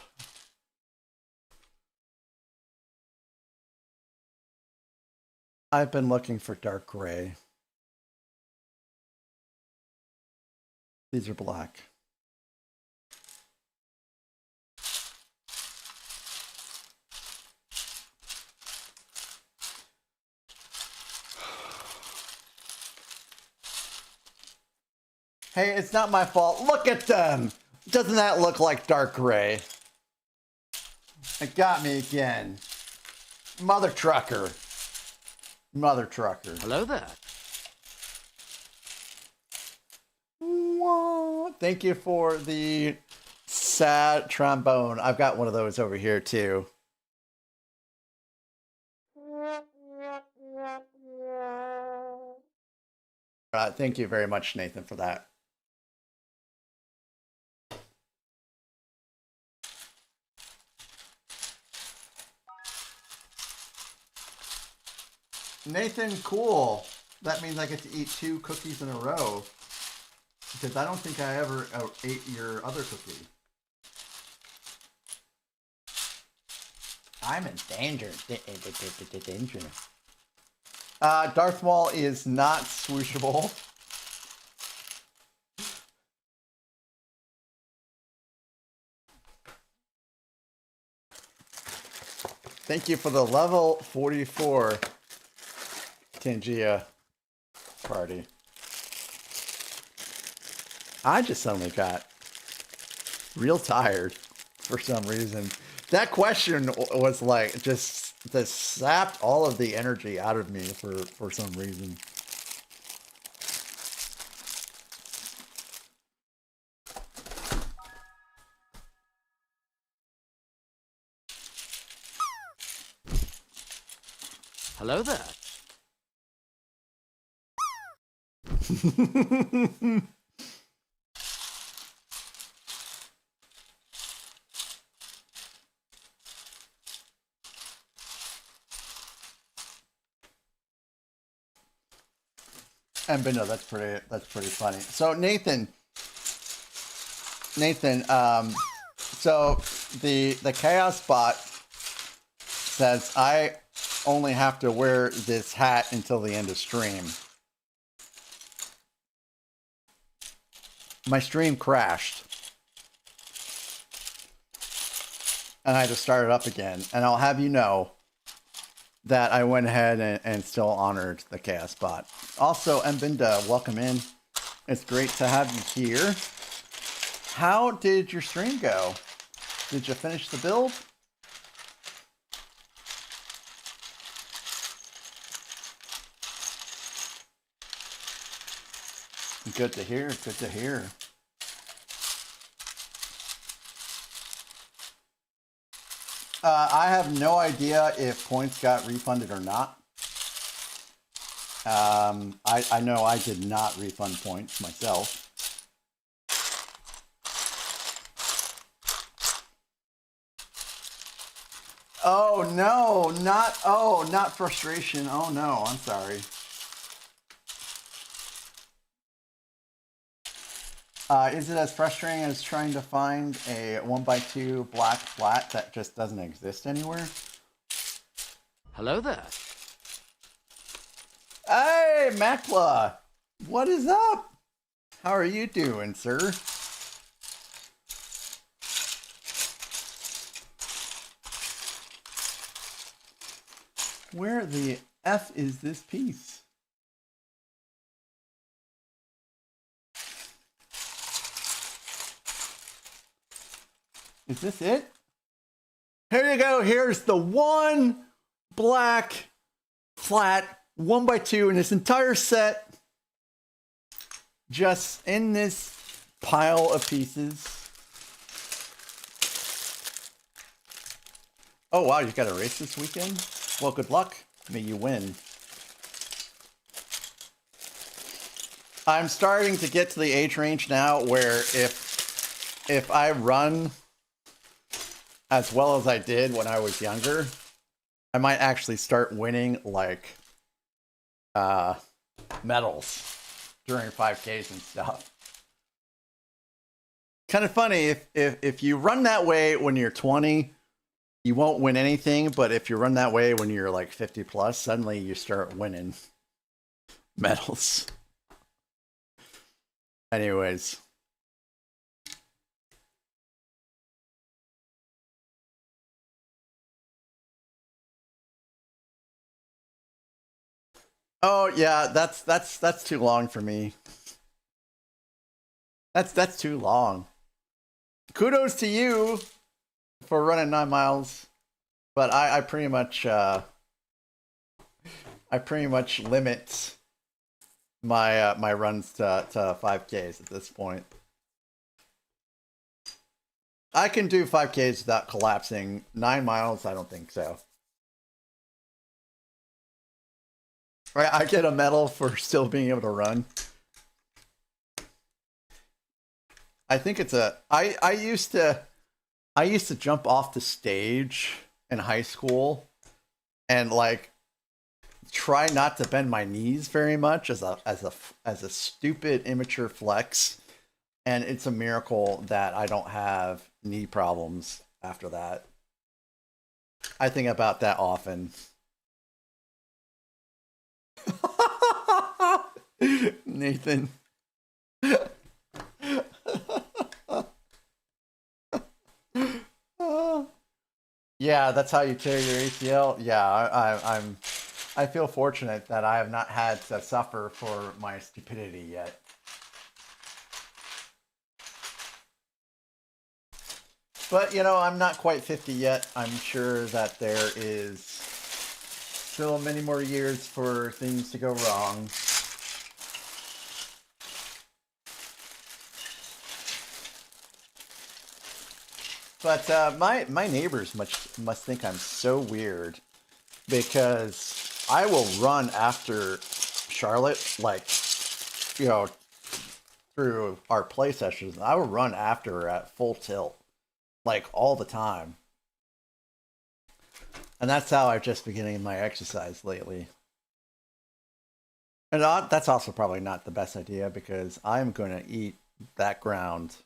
I've been looking for dark gray. These are black. Hey, it's not my fault. Look at them! Doesn't that look like dark gray? It got me again. Mother trucker. Mother trucker. Hello there. What? Thank you for the sad trombone. I've got one of those over here too. Thank you very much, Nathan, for that. Nathan, cool. That means I get to eat 2 cookies in a row. Because I don't think I ever ate your other cookie. I'm in danger. Danger. Darth Maul is not swooshable. Thank you for the level 44 Tangia party. I just suddenly got real tired for some reason. That question was like just this sapped all of the energy out of me for some reason. Hello there. And but no, that's pretty funny. So Nathan, so the chaos bot says I only have to wear this hat until the end of stream. My stream crashed. And I had to start it up again. And I'll have you know that I went ahead and still honored the chaos bot. Also, Mbinda, welcome in. It's great to have you here. How did your stream go? Did you finish the build? Good to hear, good to hear. I have no idea if points got refunded or not. I know I did not refund points myself. Oh no, not frustration. Oh no, I'm sorry. Is it as frustrating as trying to find a 1x2 black flat that just doesn't exist anywhere? Hello there. Hey, Makla! What is up? How are you doing, sir? Where the F is this piece? Is this it? Here you go. Here's the one black flat 1x2 in this entire set. Just in this pile of pieces. Oh wow, you got a race this weekend? Well, good luck. May you win. I'm starting to get to the age range now where if I run as well as I did when I was younger, I might actually start winning like medals during 5Ks and stuff. Kind of funny if you run that way when you're 20, you won't win anything, but if you run that way when you're like 50 plus, suddenly you start winning medals. Anyways. Oh yeah, that's too long for me. That's too long. Kudos to you for running 9 miles, but I pretty much limit my my runs to 5Ks at this point. I can do 5Ks without collapsing. 9 miles, I don't think so. Right, I get a medal for still being able to run. I think it's a I used to jump off the stage in high school and like try not to bend my knees very much as a stupid immature flex, and it's a miracle that I don't have knee problems after that. I think about that often. Nathan. Yeah, that's how you tear your ACL. Yeah, I feel fortunate that I have not had to suffer for my stupidity yet. But you know, I'm not quite 50 yet. I'm sure that there is Still many more years for things to go wrong. But my neighbors must think I'm so weird because I will run after Charlotte, like, you know, through our play sessions. I will run after her at full tilt, like all the time. And that's how I've just been getting my exercise lately. And that's also probably not the best idea because I'm going to eat that ground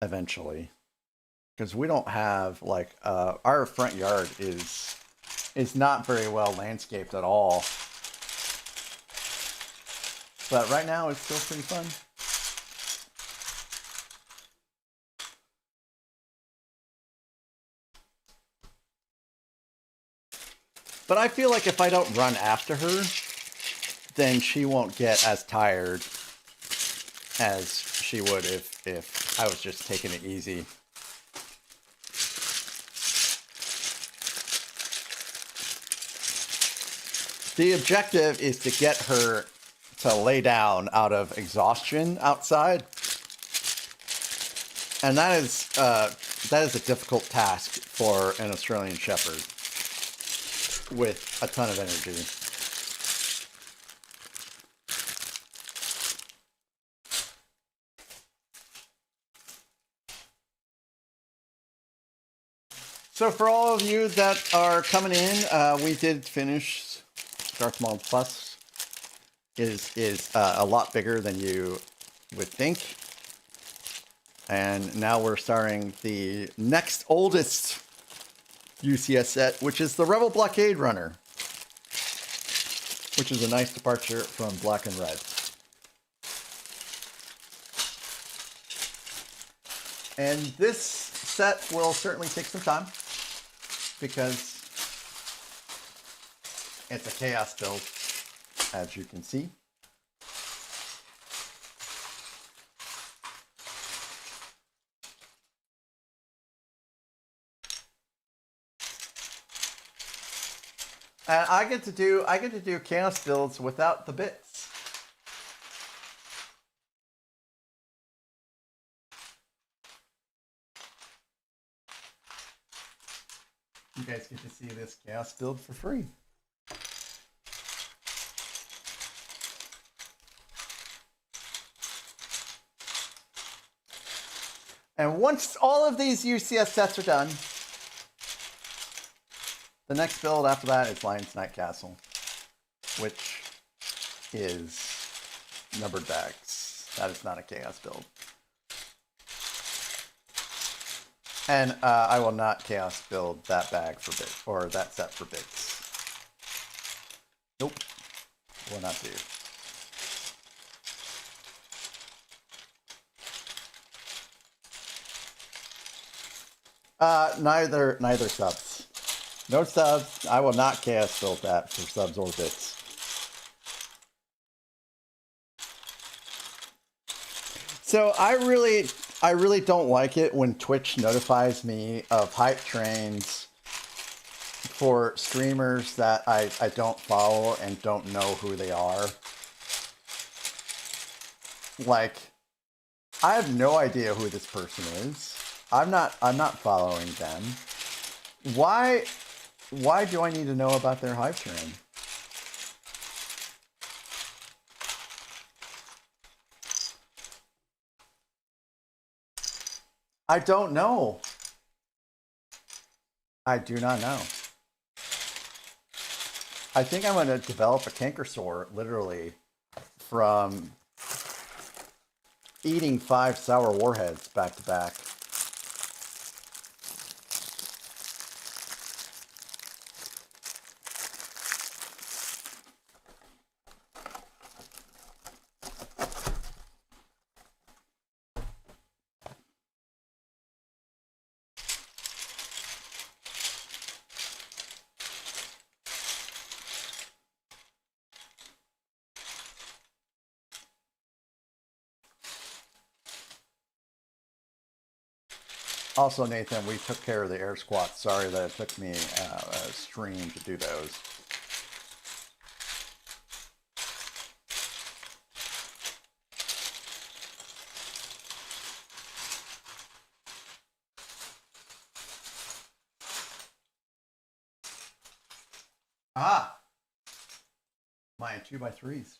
eventually. Because we don't have, like, our front yard is not very well landscaped at all. But right now it's still pretty fun. But I feel like if I don't run after her, then she won't get as tired as she would if I was just taking it easy. The objective is to get her to lay down out of exhaustion outside. And that is a difficult task for an Australian Shepherd with a ton of energy. So for all of you that are coming in, we did finish Darth Maul Plus. Is a lot bigger than you would think. And now we're starting the next oldest UCS set, which is the Rebel Blockade Runner, which is a nice departure from black and red. And this set will certainly take some time because it's a chaos build, as you can see. And I get to do chaos builds without the bits. You guys get to see this chaos build for free. And once all of these UCS sets are done, the next build after that is Lion's Night Castle, which is numbered bags. That is not a chaos build. And I will not chaos build that bag for bits, or that set for bits. Nope, will not do. Neither subs. No subs. I will not chaos build that for subs or bits. So I really don't like it when Twitch notifies me of hype trains for streamers that I don't follow and don't know who they are. Like, I have no idea who this person is. I'm not following them. Why do I need to know about their hype train? I don't know. I do not know. I think I'm going to develop a canker sore, literally, from eating 5 sour warheads back to back. Also, Nathan, we took care of the air squats. Sorry that it took me a stream to do those. Ah, my 2x3s.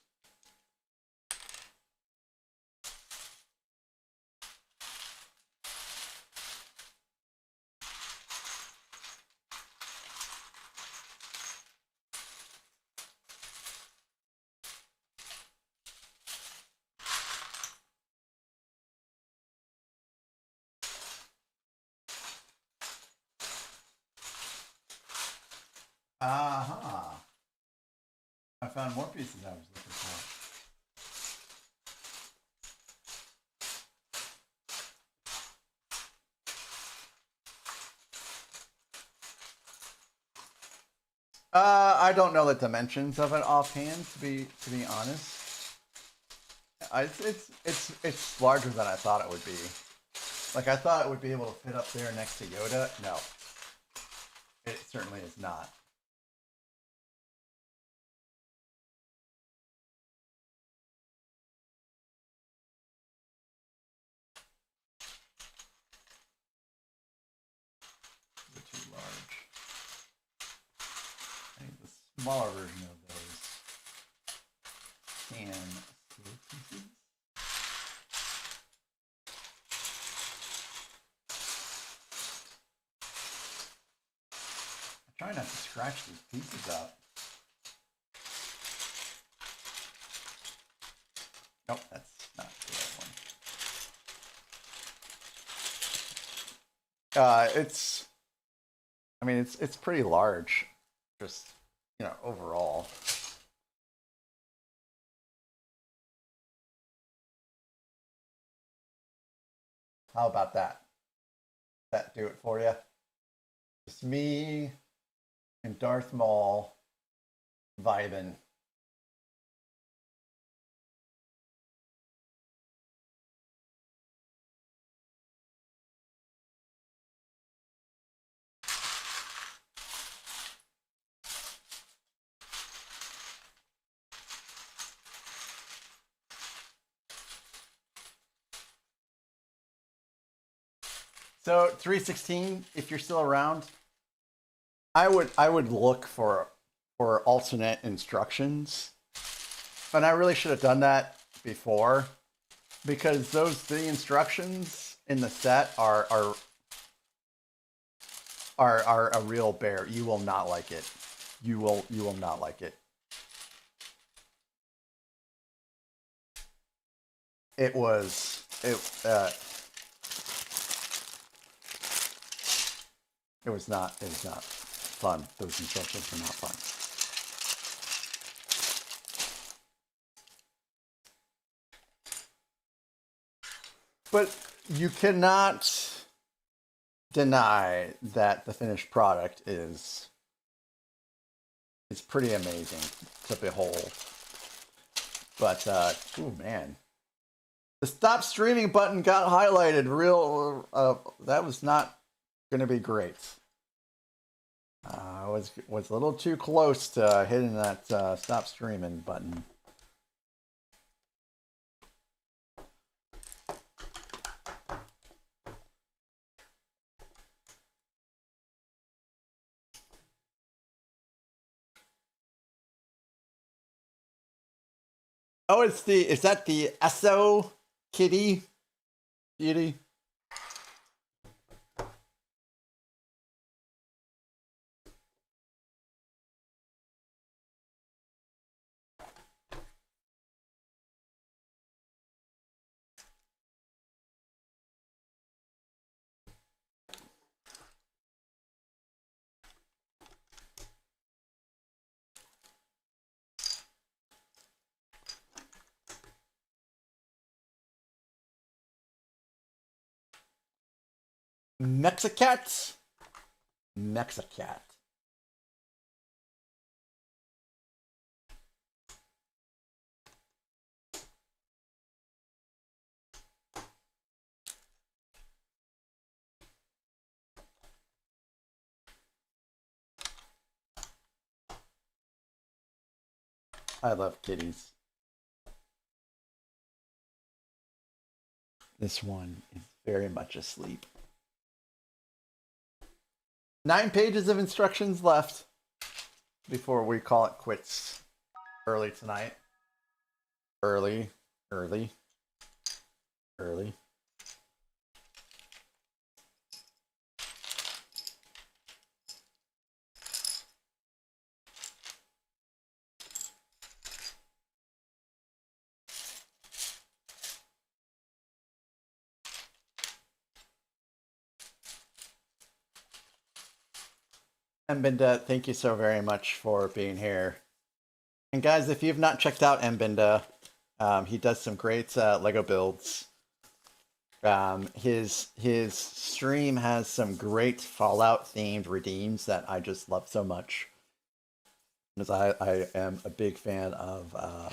Aha. I found more pieces I was looking for. I don't know the dimensions of it offhand, to be honest. It's larger than I thought it would be. Like, I thought it would be able to fit up there next to Yoda. No, it certainly is not. They're too large. I need the smaller version of those. And sleeve pieces. I'm trying not to scratch these pieces up. Nope, that's not the right one. I mean, it's pretty large, just, you know, overall. How about that? That do it for you? Just me and Darth Maul vibing. So 316, if you're still around, I would look for alternate instructions. And I really should have done that before, because those 3 instructions in the set are a real bear. You will not like it. You will not like it. It was not fun. Those instructions were not fun. But you cannot deny that the finished product is pretty amazing to behold. But oh man, the stop streaming button got highlighted. That was not going to be great. I was a little too close to hitting that stop streaming button. Oh, is that the SO kitty? Beauty? Mexicat? Mexicat. I love kitties. This one is very much asleep. 9 pages of instructions left before we call it quits early tonight. Early. Mbinda, thank you so very much for being here. And guys, if you've not checked out Mbinda, he does some great Lego builds. His stream has some great Fallout themed redeems that I just love so much. Because I am a big fan of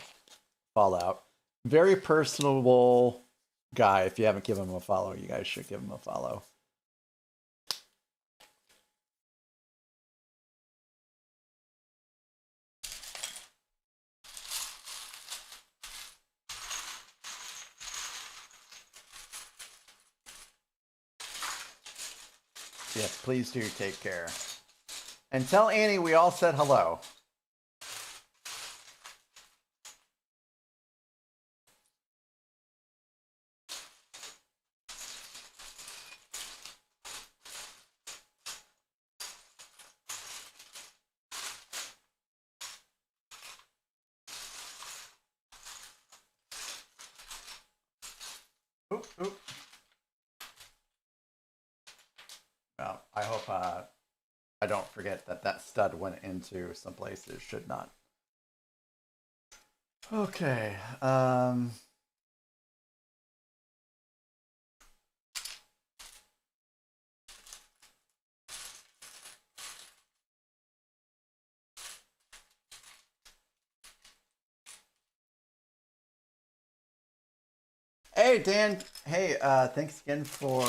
Fallout. Very personable guy. If you haven't given him a follow, you guys should give him a follow. Yes, please do take care. And tell Annie we all said hello. Oop, oop. Well, I hope I don't forget that stud went into some places should not. Okay. Hey Dan, hey, thanks again for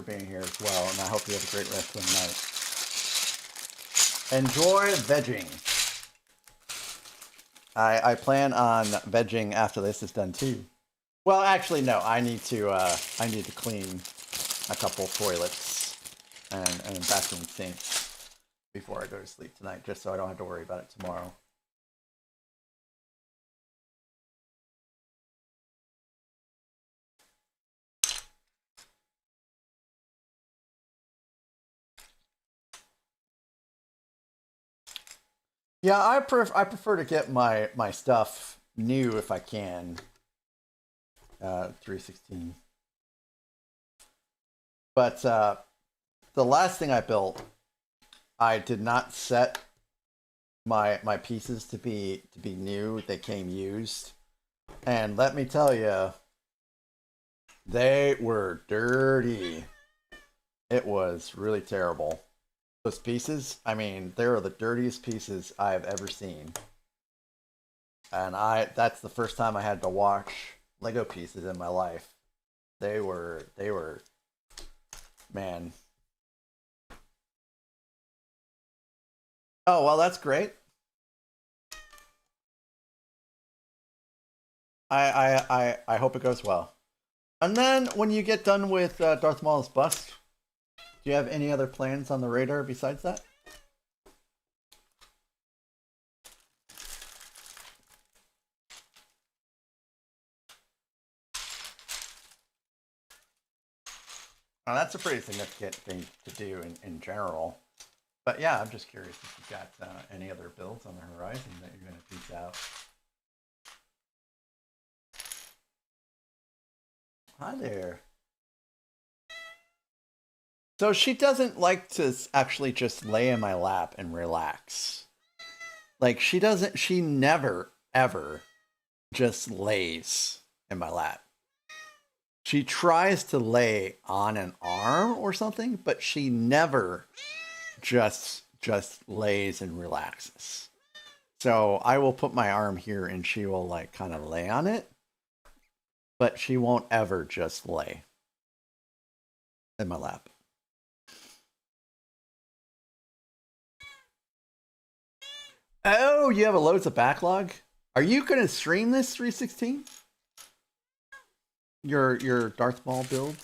being here as well, and I hope you have a great rest of the night. Enjoy vegging. I plan on vegging after this is done too. Well, actually, no. I need to clean a couple toilets and bathroom sinks before I go to sleep tonight, just so I don't have to worry about it tomorrow. Yeah, I prefer to get my stuff new if I can. 316. But the last thing I built, I did not set my pieces to be new. They came used, and let me tell you, they were dirty. It was really terrible. Those pieces, I mean, they are the dirtiest pieces I've ever seen. And that's the first time I had to wash Lego pieces in my life. They were, man. Oh, well, that's great. I hope it goes well. And then when you get done with Darth Maul's bust, do you have any other plans on the radar besides that? Well, that's a pretty significant thing to do in general. But yeah, I'm just curious if you've got any other builds on the horizon that you're going to piece out. Hi there. So she doesn't like to actually just lay in my lap and relax. Like she never, ever just lays in my lap. She tries to lay on an arm or something, but she never just lays and relaxes. So I will put my arm here and she will like kind of lay on it, but she won't ever just lay in my lap. Oh, you have a loads of backlog? Are you gonna stream this 316? Your Darth Maul build?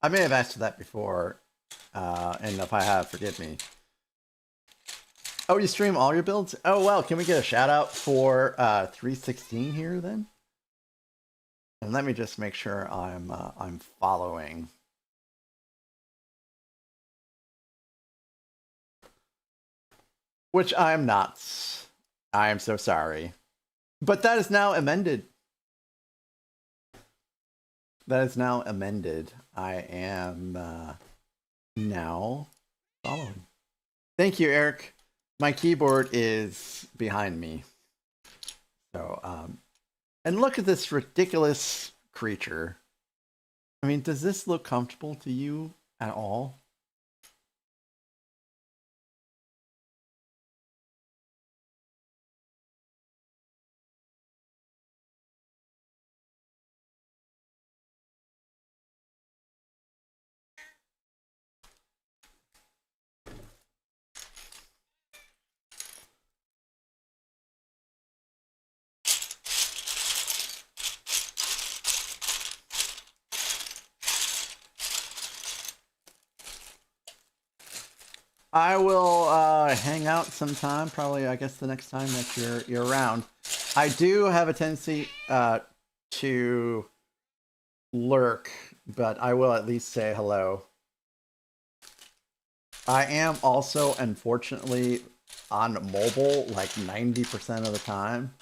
I may have asked you that before, and if I have, forgive me. Oh, you stream all your builds? Oh, well, can we get a shout out for 316 here then? And let me just make sure I'm following. Which I'm not. I am so sorry. But that is now amended. That is now amended. I am now following. Thank you, Eric. My keyboard is behind me. So, and look at this ridiculous creature. I mean, does this look comfortable to you at all? I will hang out sometime, probably I guess the next time that you're around. I do have a tendency to lurk, but I will at least say hello. I am also, unfortunately, on mobile like 90% of the time.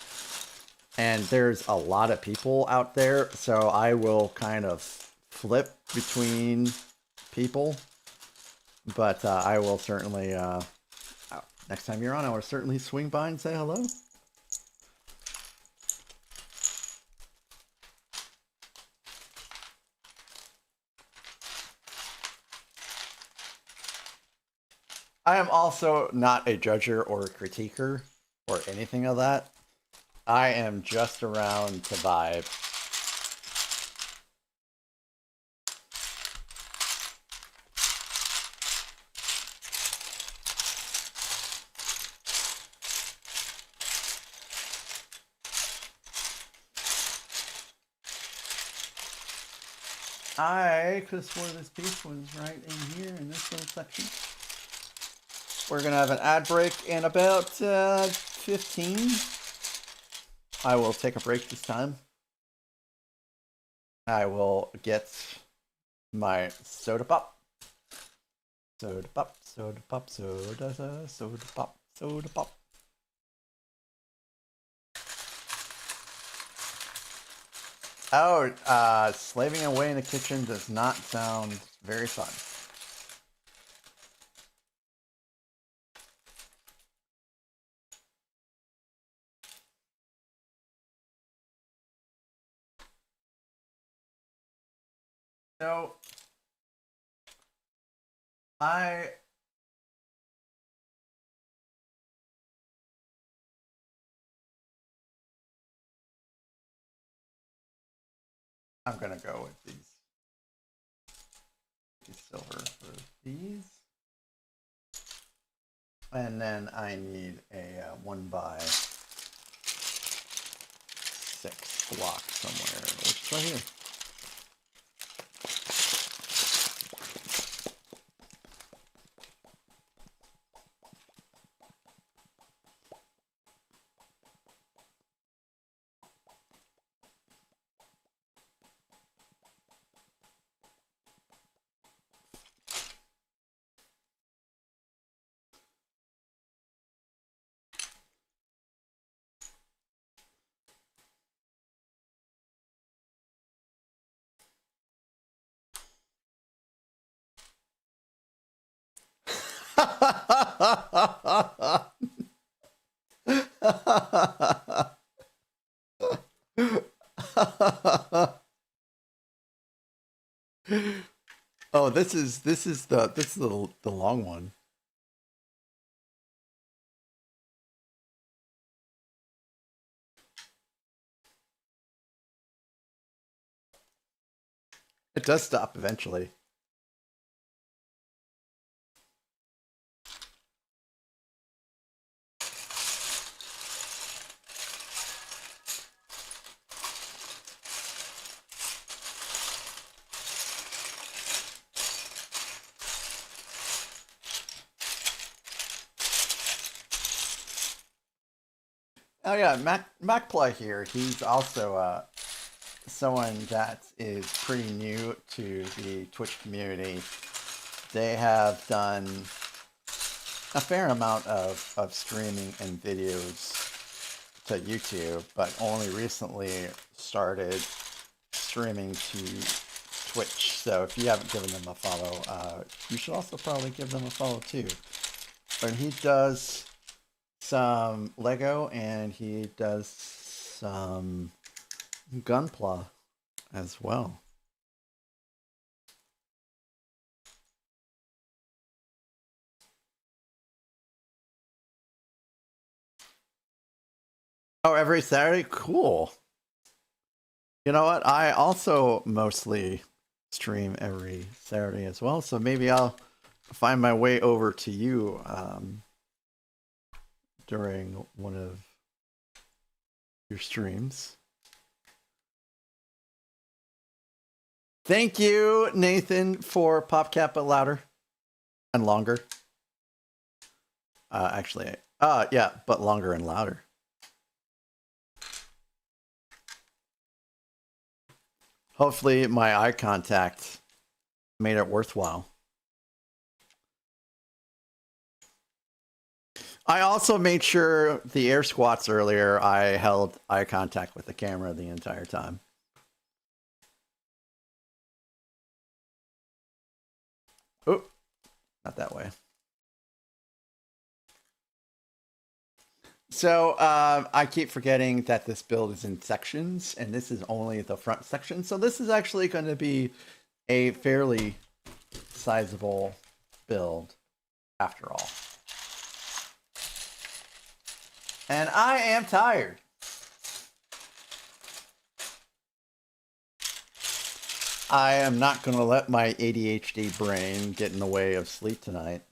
And there's a lot of people out there, so I will kind of flip between people. But I will certainly, next time you're on, I will certainly swing by and say hello. I am also not a judger or a critiquer or anything of that. I am just around to vibe. I could have sworn this piece was right in here in this little section. We're going to have an ad break in about 15. I will take a break this time. I will get my soda pop. Soda pop, soda pop, soda pop, soda pop. Oh, slaving away in the kitchen does not sound very fun. So, I'm gonna go with these silver for these. And then I need a 1x6 block somewhere, which is right here. Oh, this is the long one. It does stop eventually. Oh yeah, MacPlay here. He's also someone that is pretty new to the Twitch community. They have done a fair amount of streaming and videos to YouTube, but only recently started streaming to Twitch. So if you haven't given them a follow, you should also probably give them a follow too. And he does some Lego and he does some Gunpla as well. Oh, every Saturday? Cool. You know what? I also mostly stream every Saturday as well, so maybe I'll find my way over to you during one of your streams. Thank you, Nathan, for PopCap but louder and longer. Actually, yeah, but longer and louder. Hopefully my eye contact made it worthwhile. I also made sure the air squats earlier, I held eye contact with the camera the entire time. Oh, not that way. So I keep forgetting that this build is in sections, and this is only the front section. So this is actually going to be a fairly sizable build after all. And I am tired. I am not going to let my ADHD brain get in the way of sleep tonight.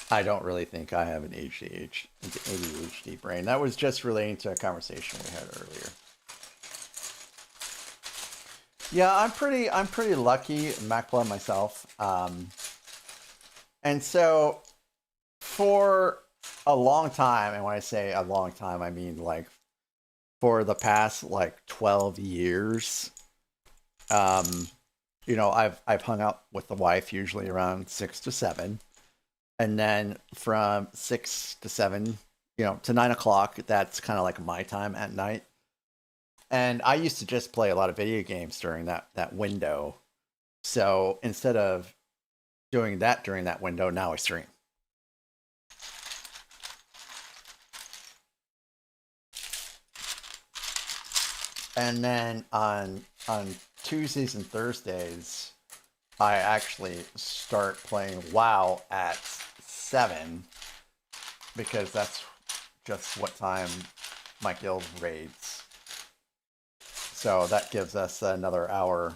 I don't really think I have an ADHD brain. That was just relating to a conversation we had earlier. Yeah, I'm pretty lucky, Macla myself. And so for a long time, and when I say a long time, I mean like for the past like 12 years, you know, I've hung out with the wife usually around 6 to 7. And then from 6 to 7, you know, to 9 o'clock, that's kind of like my time at night. And I used to just play a lot of video games during that window. So instead of doing that during that window, now I stream. And then on Tuesdays and Thursdays, I actually start playing WoW at 7 because that's just what time my guild raids. So that gives us another hour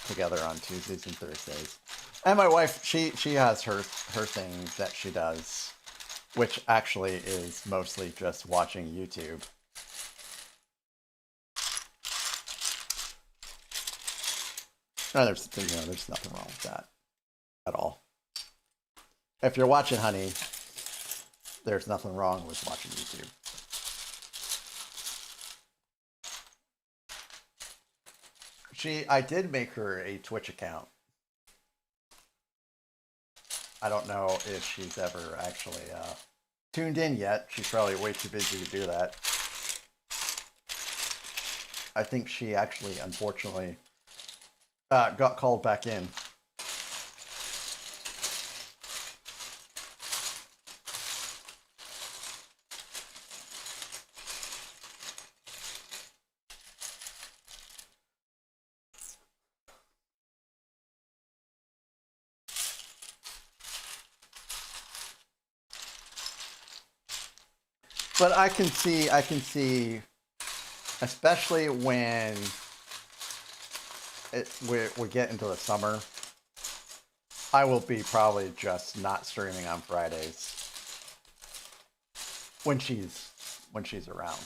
together on Tuesdays and Thursdays. And my wife, she has her thing that she does, which actually is mostly just watching YouTube. No, there's nothing wrong with that at all. If you're watching Honey, there's nothing wrong with watching YouTube. I did make her a Twitch account. I don't know if she's ever actually tuned in yet. She's probably way too busy to do that. I think she actually, unfortunately, got called back in. But I can see, especially when we get into the summer, I will be probably just not streaming on Fridays when she's around.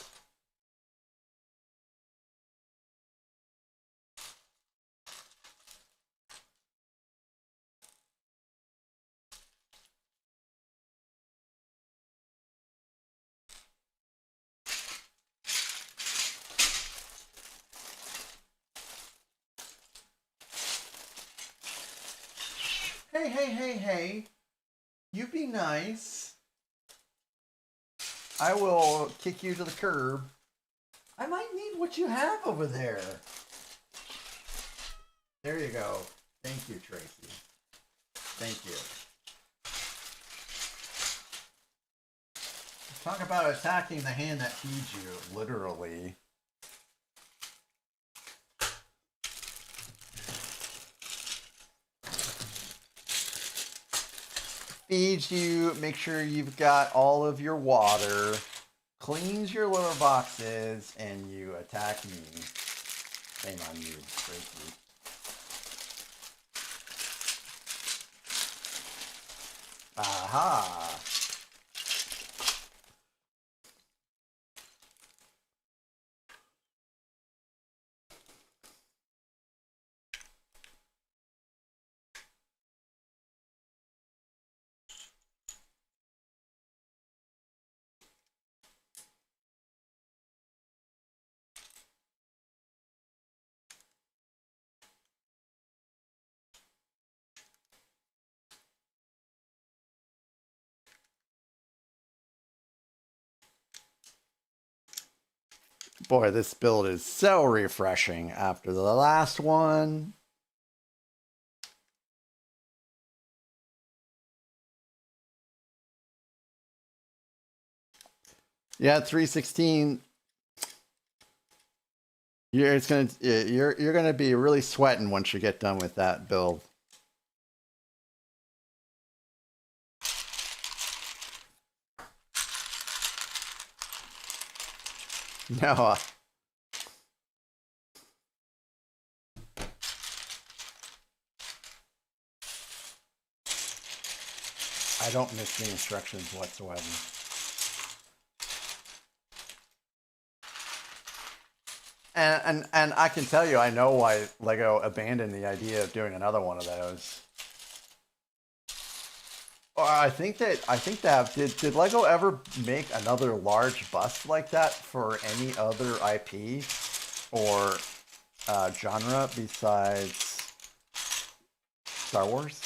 Hey. You be nice. I will kick you to the curb. I might need what you have over there. There you go. Thank you, Tracy. Thank you. Talk about attacking the hand that feeds you, literally. Feeds you, make sure you've got all of your water, cleans your litter boxes, and you attack me. Shame on you, Tracy. Aha! Boy, this build is so refreshing after the last one. Yeah, 316. You're gonna be really sweating once you get done with that build. No. I don't miss the instructions whatsoever. And I can tell you, I know why Lego abandoned the idea of doing another one of those. Or I think that did Lego ever make another large bust like that for any other IP or genre besides Star Wars?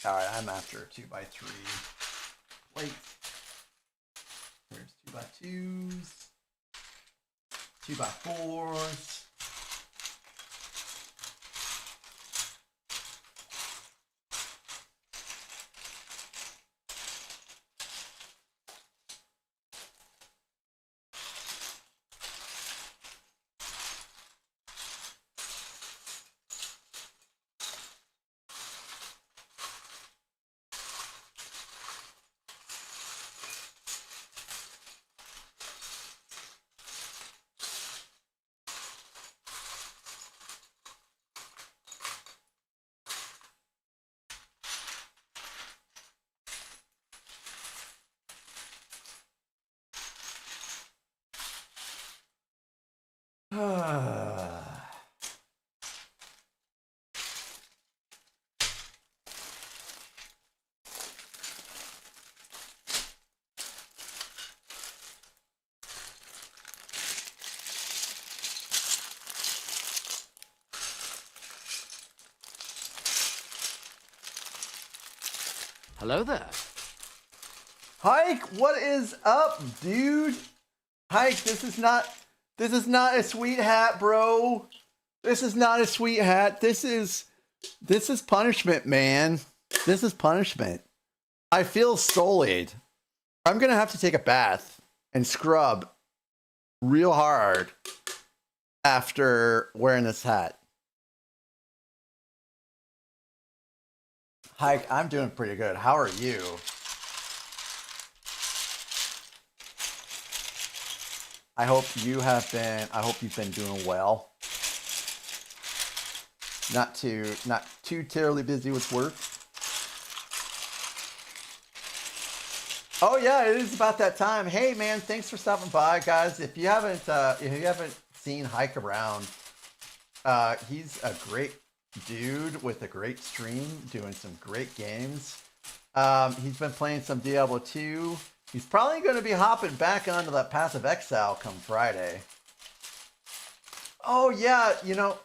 All right, I'm after a 2x3. Wait. There's 2x2s, 2x4s. Hello there. Hike, what is up, dude? Hike, this is not a sweet hat, bro. This is not a sweet hat. This is punishment, man. This is punishment. I feel sullied. I'm gonna have to take a bath and scrub real hard after wearing this hat. Hike, I'm doing pretty good. How are you? I hope you've been doing well. Not too terribly busy with work. Oh yeah, it is about that time. Hey man, thanks for stopping by, guys. If you haven't seen Hike around, he's a great dude with a great stream, doing some great games. He's been playing some Diablo 2. He's probably going to be hopping back onto that Passive Exile come Friday. Oh, yeah, you know,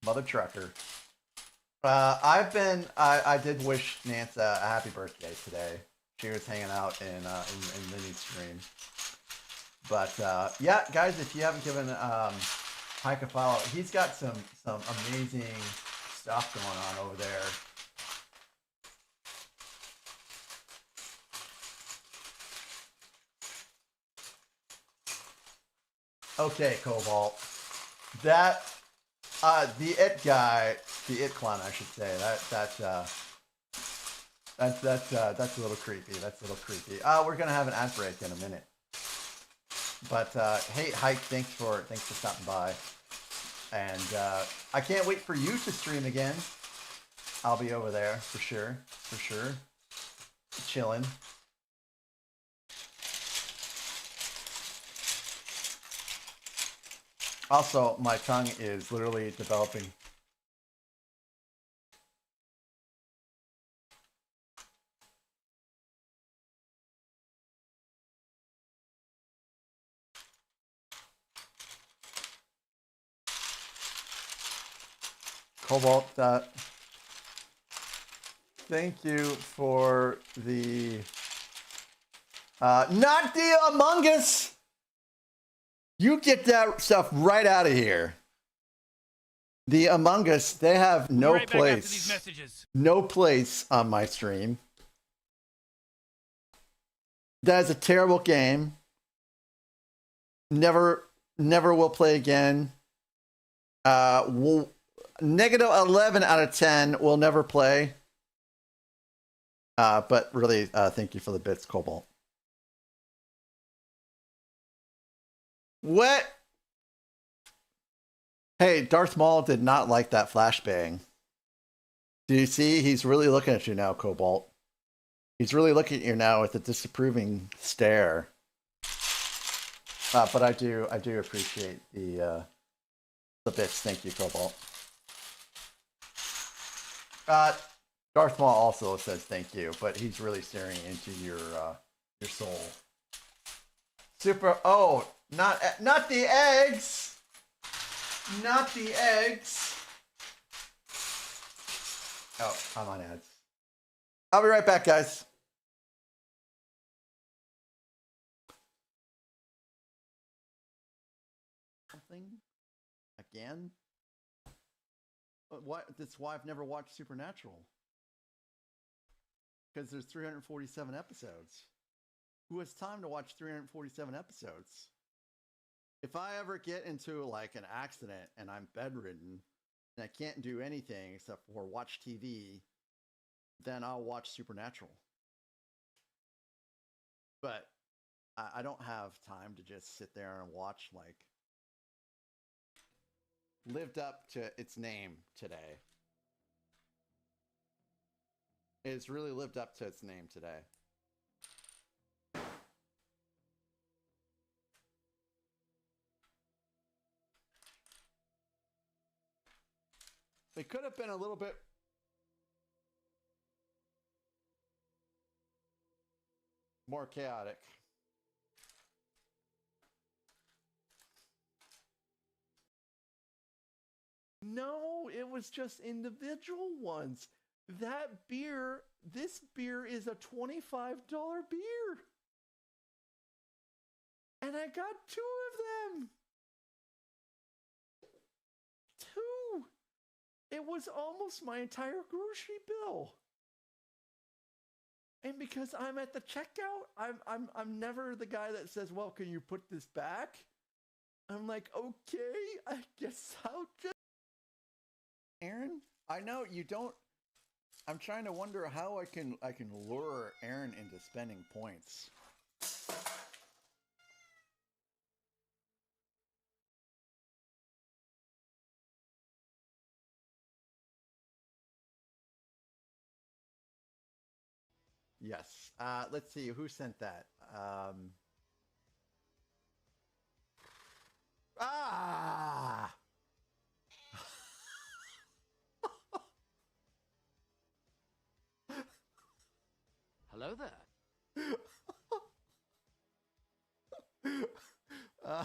Mother Trucker. I did wish Nance a happy birthday today. She was hanging out in Linny's stream. But, yeah, guys, if you haven't given Hike a follow, he's got some amazing stuff going on over there. Okay, Cobalt. That the it guy, the it clown, I should say. That's a little creepy. That's a little creepy. We're gonna have an ad break in a minute. But hey, Hike, thanks for stopping by. And I can't wait for you to stream again. I'll be over there for sure, chilling. Also, my tongue is literally developing. Cobalt, thank you for the not the Among Us. You get that stuff right out of here. The Among Us, they have no Right back after these place. messages. No place on my stream. That is a terrible game. Never will play again. Negative 11 out of 10 will never play. But really, thank you for the bits, Cobalt. What? Hey, Darth Maul did not like that flashbang. Do you see? He's really looking at you now, Cobalt. He's really looking at you now with a disapproving stare. But I do appreciate the bits. Thank you, Cobalt. Darth Maul also says thank you, but he's really staring into your soul. Super. Oh, not the eggs. Not the eggs. Oh, I'm on ads. I'll be right back, guys. Something again? What? That's why I've never watched Supernatural. Because there's 347 episodes. Who has time to watch 347 episodes? If I ever get into like an accident and I'm bedridden and I can't do anything except for watch TV, then I'll watch Supernatural. But I don't have time to just sit there and watch like lived up to its name today. It's really lived up to its name today. It could have been a little bit more chaotic. No, it was just individual ones. That beer, this beer is a $25 beer. And I got 2 of them. 2. It was almost my entire grocery bill. And because I'm at the checkout, I'm never the guy that says, "Well, can you put this back?" I'm like, "Okay, I guess I'll just." Aaron, I know you don't. I'm trying to wonder how I can lure Aaron into spending points. Yes. Let's see who sent that. Ah. Hello there. uh,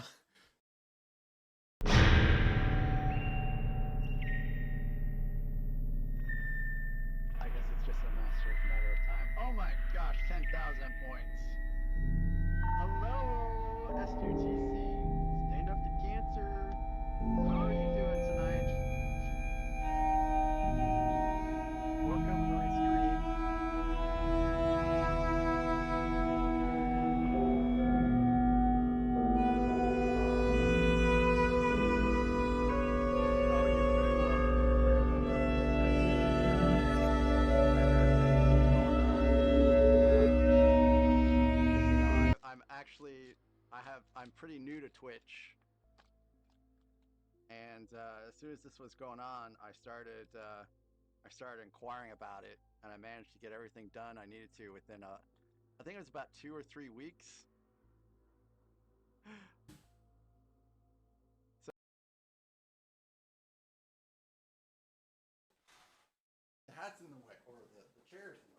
I guess it's just a matter of time. Oh my gosh, 10,000 points. Hello, SUTC. Stand up to cancer. How are you doing tonight? Welcome to my stream. Oh, you're very welcome. You're very welcome. As soon as I heard that this was going on, because you know I'm actually I'm pretty new to Twitch, and as soon as this was going on, I started inquiring about it, and I managed to get everything done I needed to within I think it was about 2 or 3 weeks. So the hat's in the way, or the chair's in the way.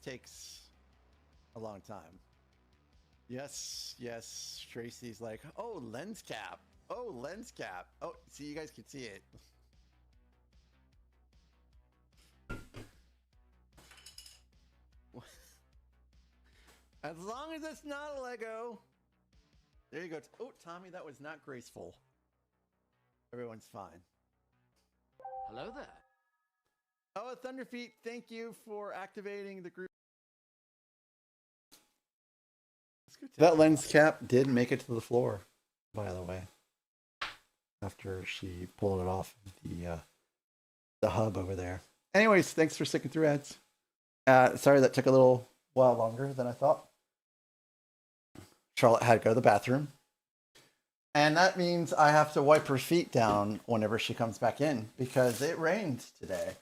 Takes a long time. Yes, yes. Tracy's like, oh, lens cap. Oh, lens cap. Oh, see, you guys can see it. As long as it's not a Lego. There you go. Oh, Tommy, that was not graceful. Everyone's fine. Hello there. Oh, Thunderfeet, thank you for activating the group. That lens cap did make it to the floor, by the way. After she pulled it off the hub over there. Anyways, thanks for sticking through, ads. Sorry that took a little while longer than I thought. Charlotte had to go to the bathroom. And that means I have to wipe her feet down whenever she comes back in because it rained today.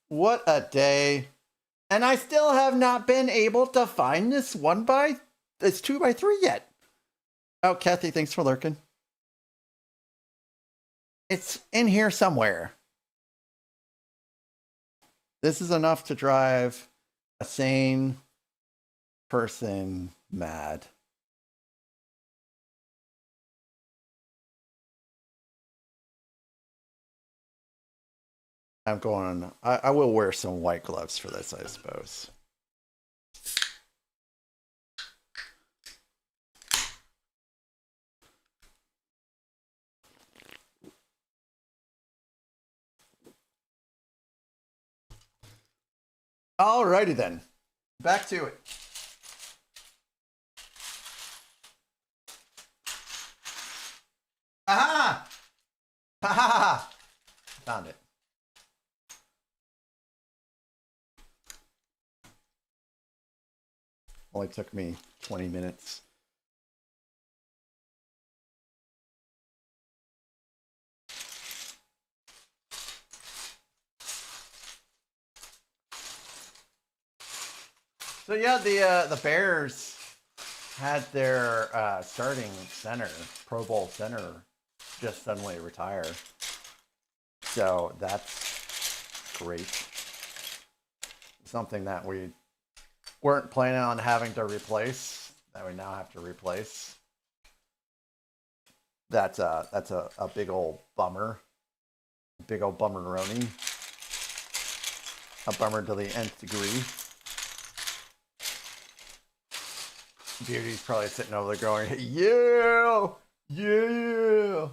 What a day. And I still have not been able to find this 2x3 yet. Oh, Kathy, thanks for lurking. It's in here somewhere. This is enough to drive a sane person mad. I'm going, I will wear some white gloves for this, I suppose. Alrighty then, back to it. Aha! Ha ha ha! Found it. Only took me 20 minutes. So yeah, the Bears had their starting center, Pro Bowl center, just suddenly retire. So that's great. Something that we weren't planning on having to replace, that we now have to replace. That's a big old bummer. Big old bummer-roni. A bummer to the nth degree. Beauty's probably sitting over there going, yeah! Yeah!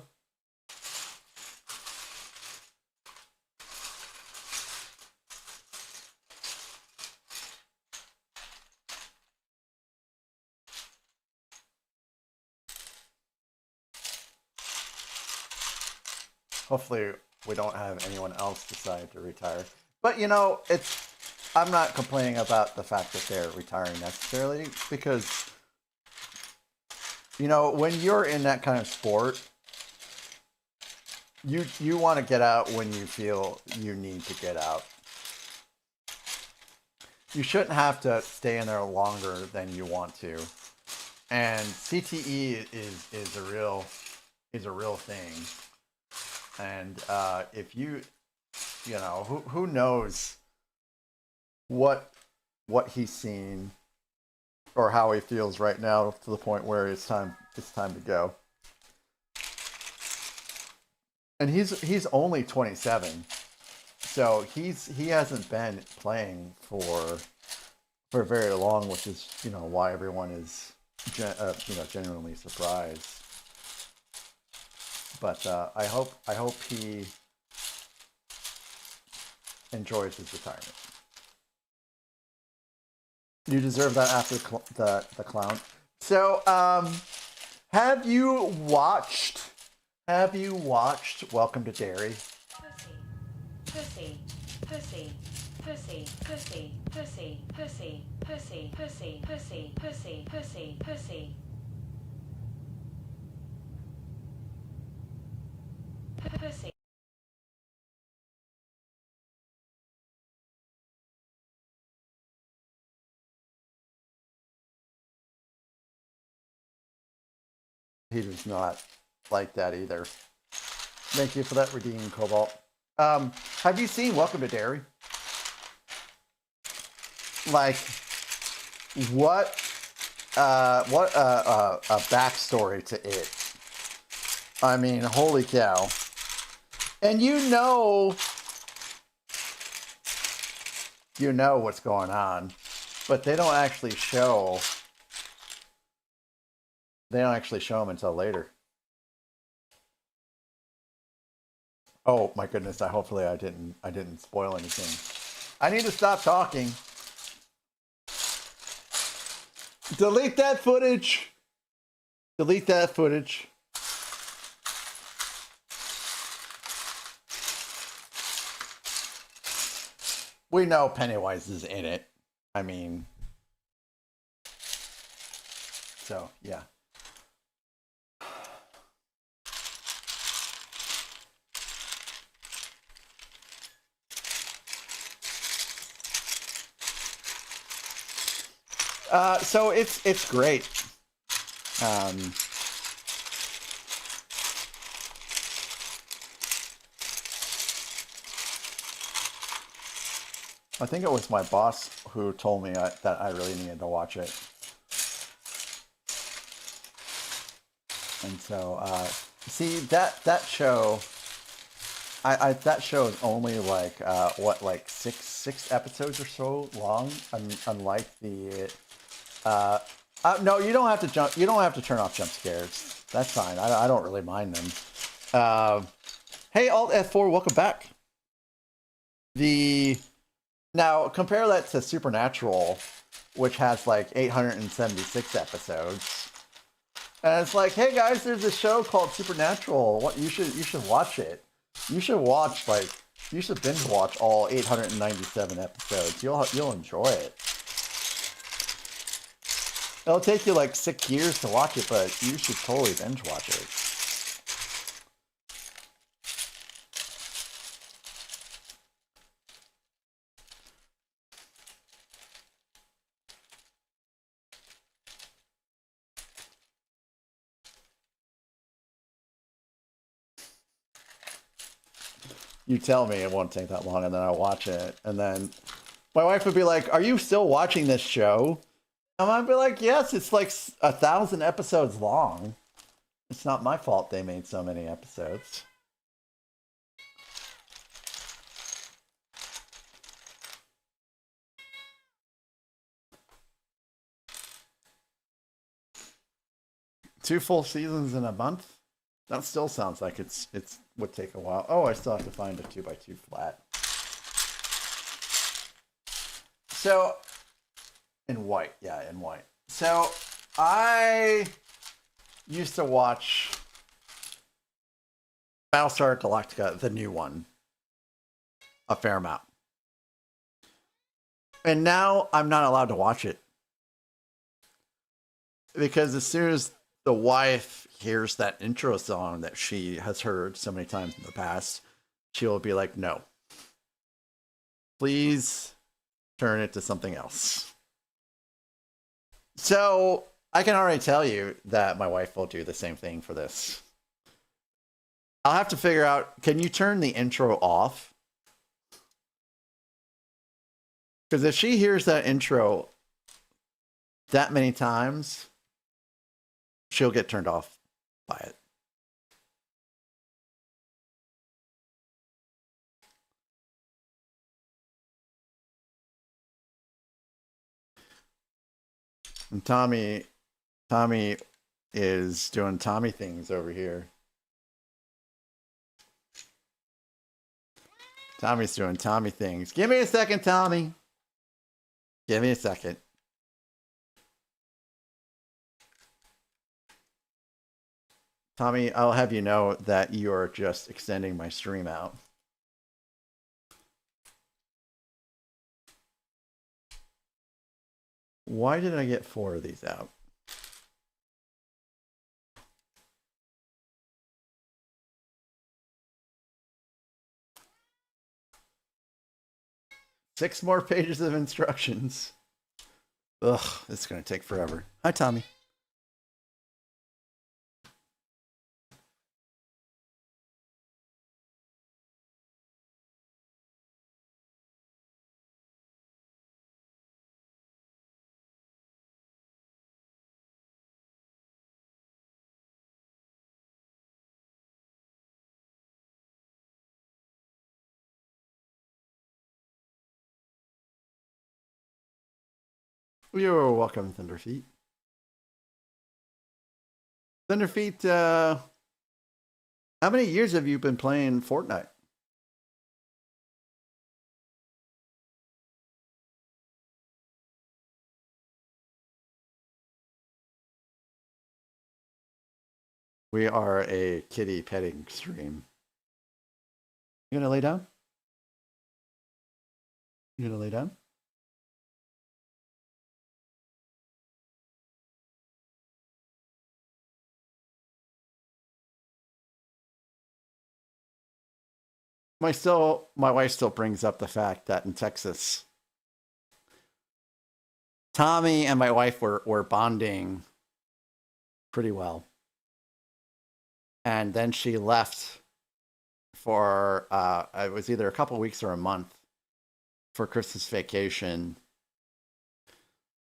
hopefully we don't have anyone else decide to retire. But you know, I'm not complaining about the fact that they're retiring necessarily, because you know, when you're in that kind of sport, you want to get out when you feel you need to get out. You shouldn't have to stay in there longer than you want to. And CTE is a real thing. And if you know, who knows what he's seen or how he feels right now to the point where it's time to go. And he's only 27. So he hasn't been playing for very long, which is, you know, why everyone is genuinely surprised. But I hope he enjoys his retirement. You deserve that after the clown. So have you watched Welcome to Derry? Pussy, pussy, pussy, pussy, pussy, pussy, pussy, pussy, pussy, pussy, pussy, pussy. Pussy. He does not like that either. Thank you for that redeeming, Cobalt. Have you seen Welcome to Derry? Like, what a backstory to it. I mean, holy cow. And you know what's going on, but they don't actually show them until later. Oh my goodness! Hopefully I didn't spoil anything. I need to stop talking. Delete that footage. Delete that footage. We know Pennywise is in it. I mean, so yeah. So it's great. I think it was my boss who told me that I really needed to watch it. And so, see that show. That show is only like like six episodes or so long. Unlike the no, you don't have to jump. You don't have to turn off jump scares. That's fine. I don't really mind them. Hey, Alt F4, welcome back. Now compare that to Supernatural, which has like 876 episodes. And it's like, hey guys, there's a show called Supernatural. What you should watch it. You should binge watch all 897 episodes. You'll enjoy it. It'll take you like 6 years to watch it, but you should totally binge watch it. You tell me it won't take that long, and then I'll watch it. And then my wife would be like, "Are you still watching this show?" And I'd be like, "Yes, it's like 1,000 episodes long. It's not my fault they made so many episodes." Two full seasons in a month? That still sounds like it would take a while. Oh, I still have to find a 2x2 flat. So, in white. Yeah, in white. So, I used to watch Battlestar Galactica, the new one, a fair amount. And now I'm not allowed to watch it. Because as soon as the wife hears that intro song that she has heard so many times in the past, she will be like, no. Please turn it to something else. So I can already tell you that my wife will do the same thing for this. I'll have to figure out, can you turn the intro off? Because if she hears that intro that many times, she'll get turned off by it. And Tommy is doing Tommy things over here. Tommy's doing Tommy things. Give me a second, Tommy. Give me a second. Tommy, I'll have you know that you are just extending my stream out. Why did I get 4 of these out? Six more pages of instructions. Ugh, it's going to take forever. Hi, Tommy. You're welcome, Thunderfeet. Thunderfeet, how many years have you been playing Fortnite? We are a kitty petting stream. You gonna lay down? You gonna lay down? My wife still brings up the fact that in Texas, Tommy and my wife were bonding pretty well. And then she left for, it was either a couple of weeks or a month for Christmas vacation.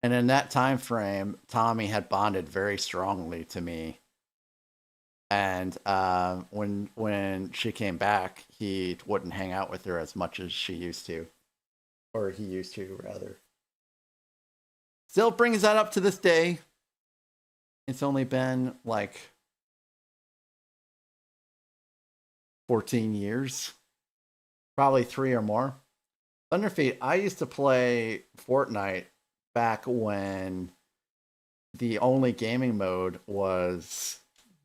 And in that time frame, Tommy had bonded very strongly to me. And when she came back, he wouldn't hang out with her as much as she used to. Or he used to, rather. Still brings that up to this day. It's only been like 14 years. Probably 3 or more. Thunderfeet, I used to play Fortnite back when the only gaming mode was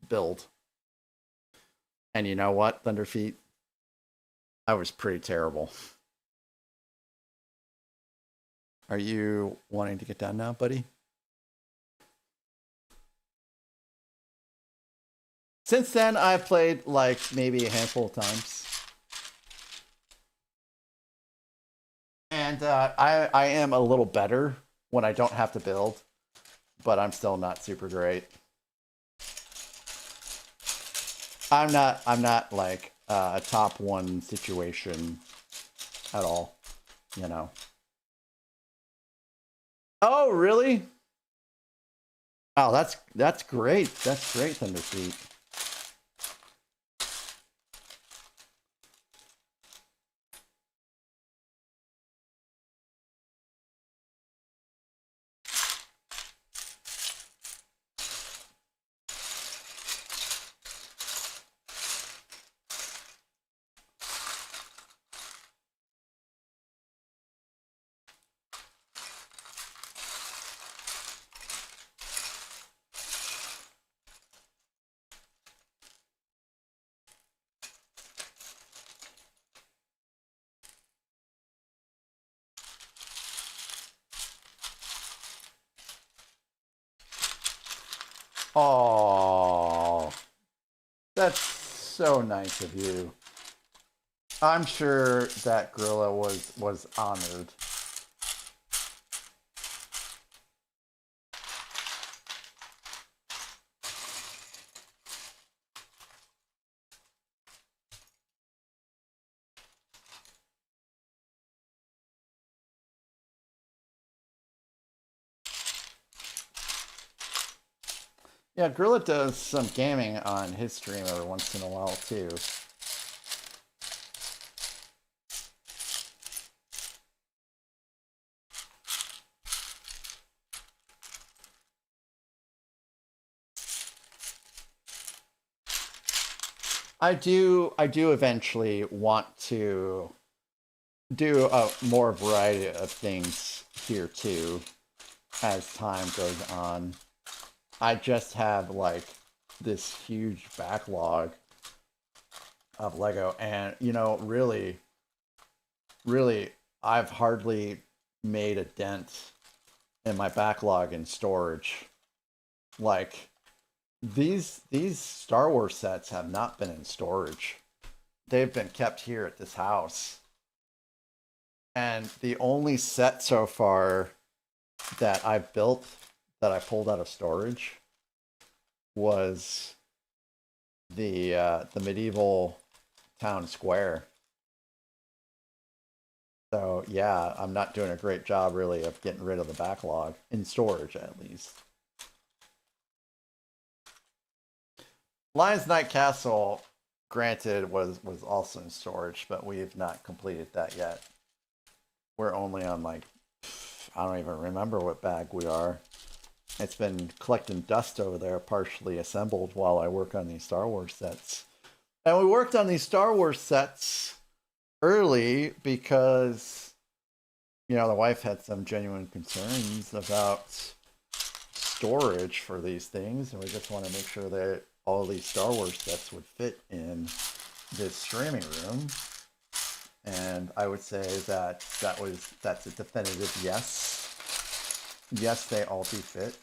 build. And you know what, Thunderfeet? I was pretty terrible. Are you wanting to get down now, buddy? Since then, I've played like maybe a handful of times. And I am a little better when I don't have to build, but I'm still not super great. I'm not like a top 1 situation at all, you know. Oh, really? Oh, that's great. That's great, Thunderfeet. Oh, that's so nice of you. I'm sure that gorilla was honored. Yeah, Gorilla does some gaming on his stream every once in a while too. I do eventually want to do a more variety of things here too as time goes on. I just have like this huge backlog of Lego, and you know, really I've hardly made a dent in my backlog in storage. Like these Star Wars sets have not been in storage. They've been kept here at this house. And the only set so far that I've built that I pulled out of storage was the medieval town square. So yeah, I'm not doing a great job really of getting rid of the backlog in storage at least. Lion's Night Castle, granted, was also in storage, but we have not completed that yet. We're only on like, I don't even remember what bag we are. It's been collecting dust over there, partially assembled while I work on these Star Wars sets. And we worked on these Star Wars sets early because, you know, the wife had some genuine concerns about storage for these things, and we just want to make sure that all these Star Wars sets would fit in this streaming room. And I would say that that's a definitive yes. Yes, they all do fit.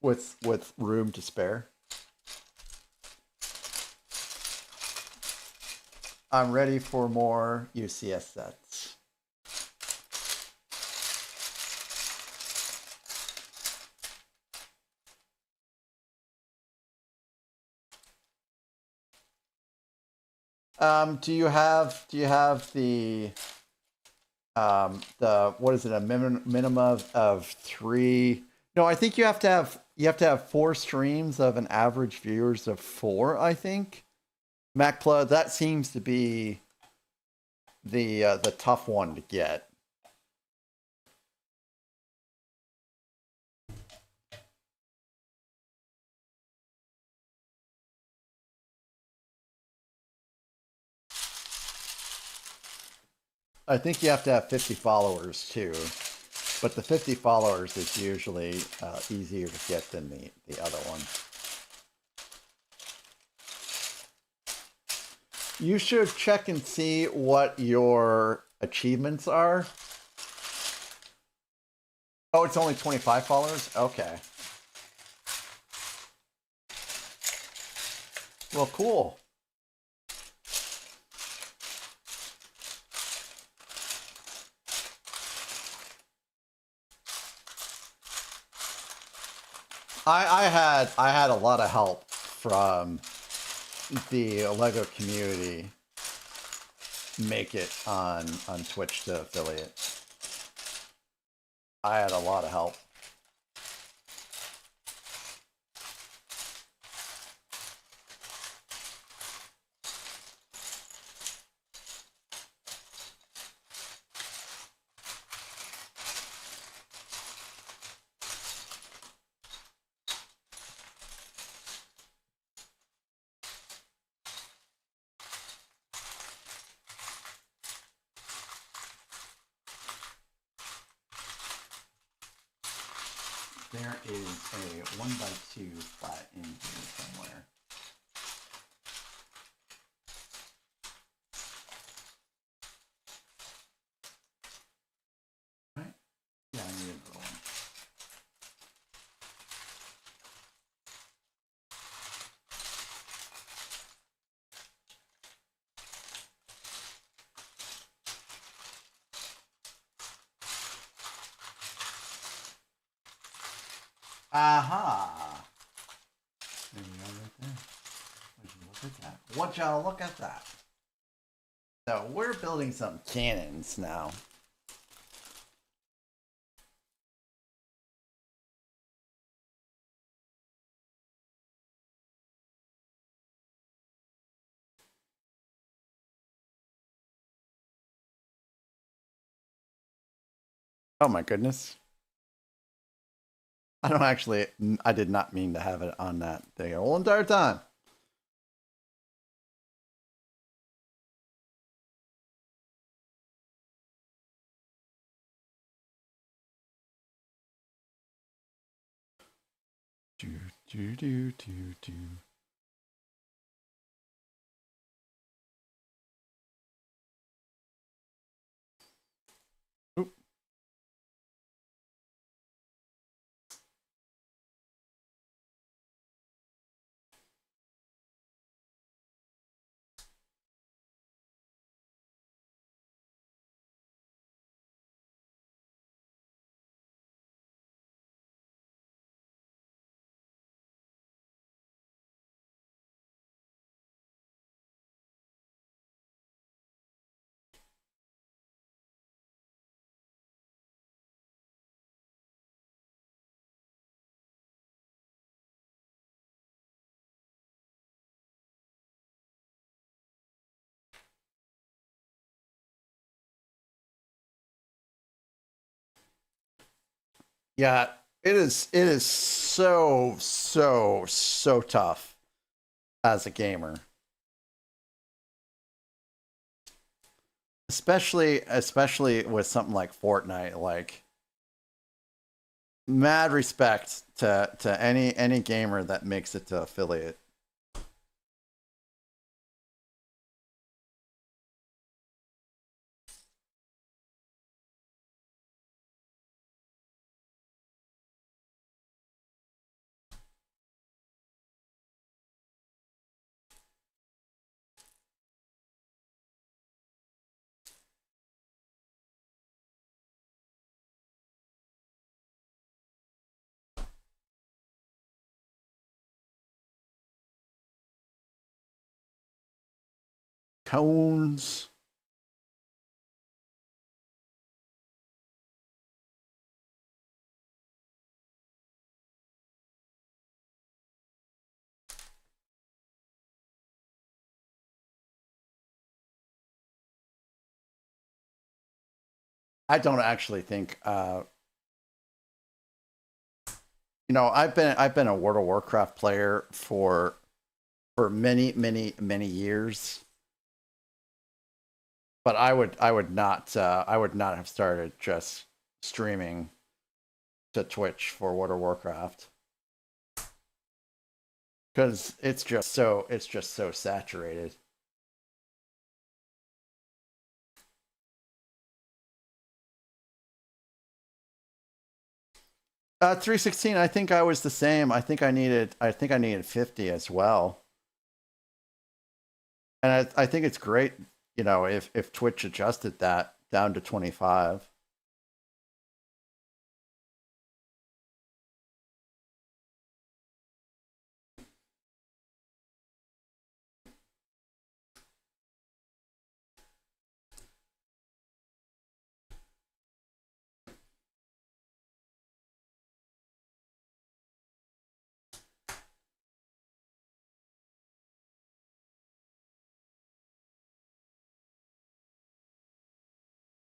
With room to spare. I'm ready for more UCS sets. Do you have the what is it, a minimum of 3? No, I think you have to have 4 streams of an average viewers of 4, I think. MacPlug, that seems to be the tough one to get. I think you have to have 50 followers too, but the 50 followers is usually easier to get than the other one. You should check and see what your achievements are. Oh, it's only 25 followers? Okay. Well, cool. I had a lot of help from the Lego community make it on Twitch to affiliate. I had a lot of help. There is a 1x2 flat in here somewhere. Right? Yeah, I need another one. Aha. There you go right there. Would you look at that? Would y'all look at that? So we're building some cannons now. Oh my goodness. I don't actually, I did not mean to have it on that thing the whole entire time. Do. Oop. Yeah, it is so tough as a gamer. Especially with something like Fortnite, like mad respect to any gamer that makes it to affiliate. Cones. I don't actually think I've been a World of Warcraft player for many years. But I would not have started just streaming to Twitch for World of Warcraft. Because it's just so saturated. 316, I think I was the same. I think I needed 50 as well. And I think it's great, if Twitch adjusted that down to 25.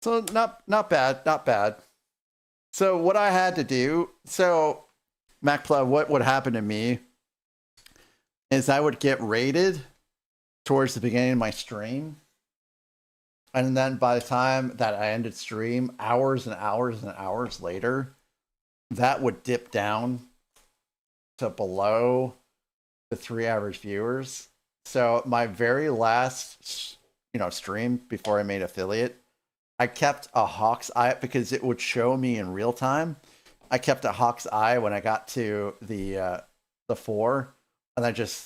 So not bad. So what I had to do, so MacPlug, what would happen to me is I would get raided towards the beginning of my stream. And then by the time that I ended stream, hours and hours and hours later, that would dip down to below the 3 average viewers. So my very last, stream before I made affiliate, I kept a hawk's eye because it would show me in real time. I kept a hawk's eye when I got to the 4, and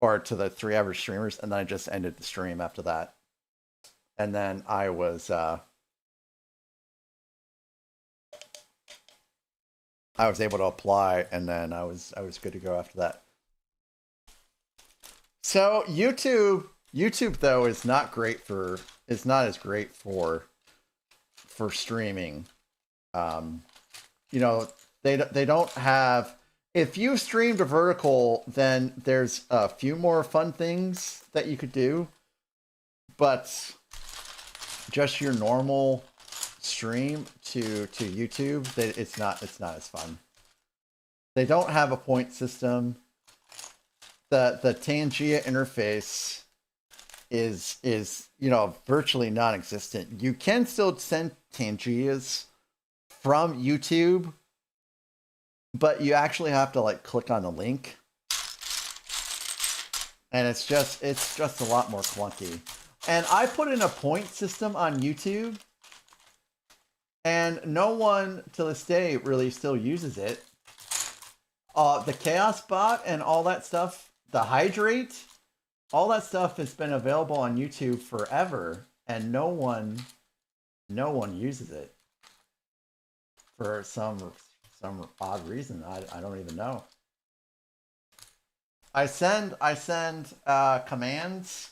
or to the 3 average streamers, and then I just ended the stream after that. And then I was I was able to apply, and then I was good to go after that. So YouTube though is not as great for streaming. You know, they don't have. If you streamed a vertical, then there's a few more fun things that you could do, but just your normal stream to YouTube, it's not as fun. They don't have a point system. The Tangea interface is you know, virtually non-existent. You can still send Tangeas from YouTube, but you actually have to like click on the link, and it's just a lot more clunky. And I put in a point system on YouTube, and no one to this day really still uses it. The Chaos Bot and all that stuff, the Hydrate, all that stuff has been available on YouTube forever, and no one uses it for some odd reason. I don't even know. I send commands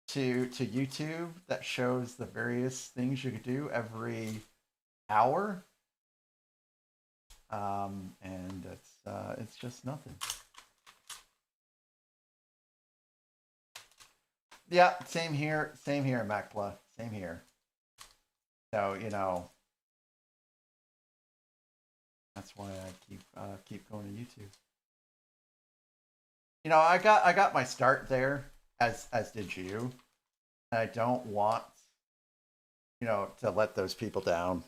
to YouTube that shows the various things you could do every hour, and it's just nothing. Yeah, same here, MacPla, same here. So, you know, that's why I keep going to YouTube. You know, I got my start there, as did you. And I don't want, you know, to let those people down.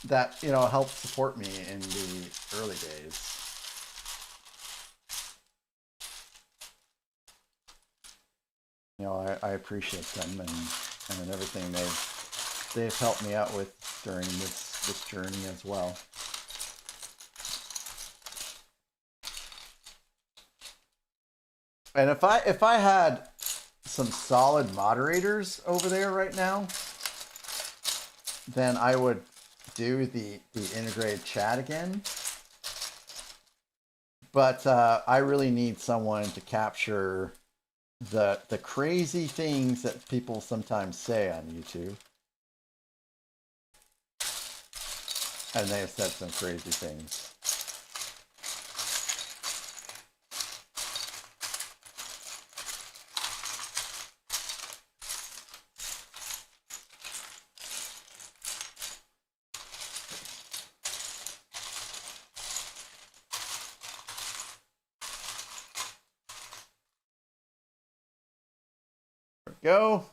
That, you know, helped support me in the early days. You know, I appreciate them and everything they've helped me out with during this journey as well. And if I had some solid moderators over there right now, then I would do the integrated chat again. But I really need someone to capture the crazy things that people sometimes say on YouTube. And they have said some crazy things. Go.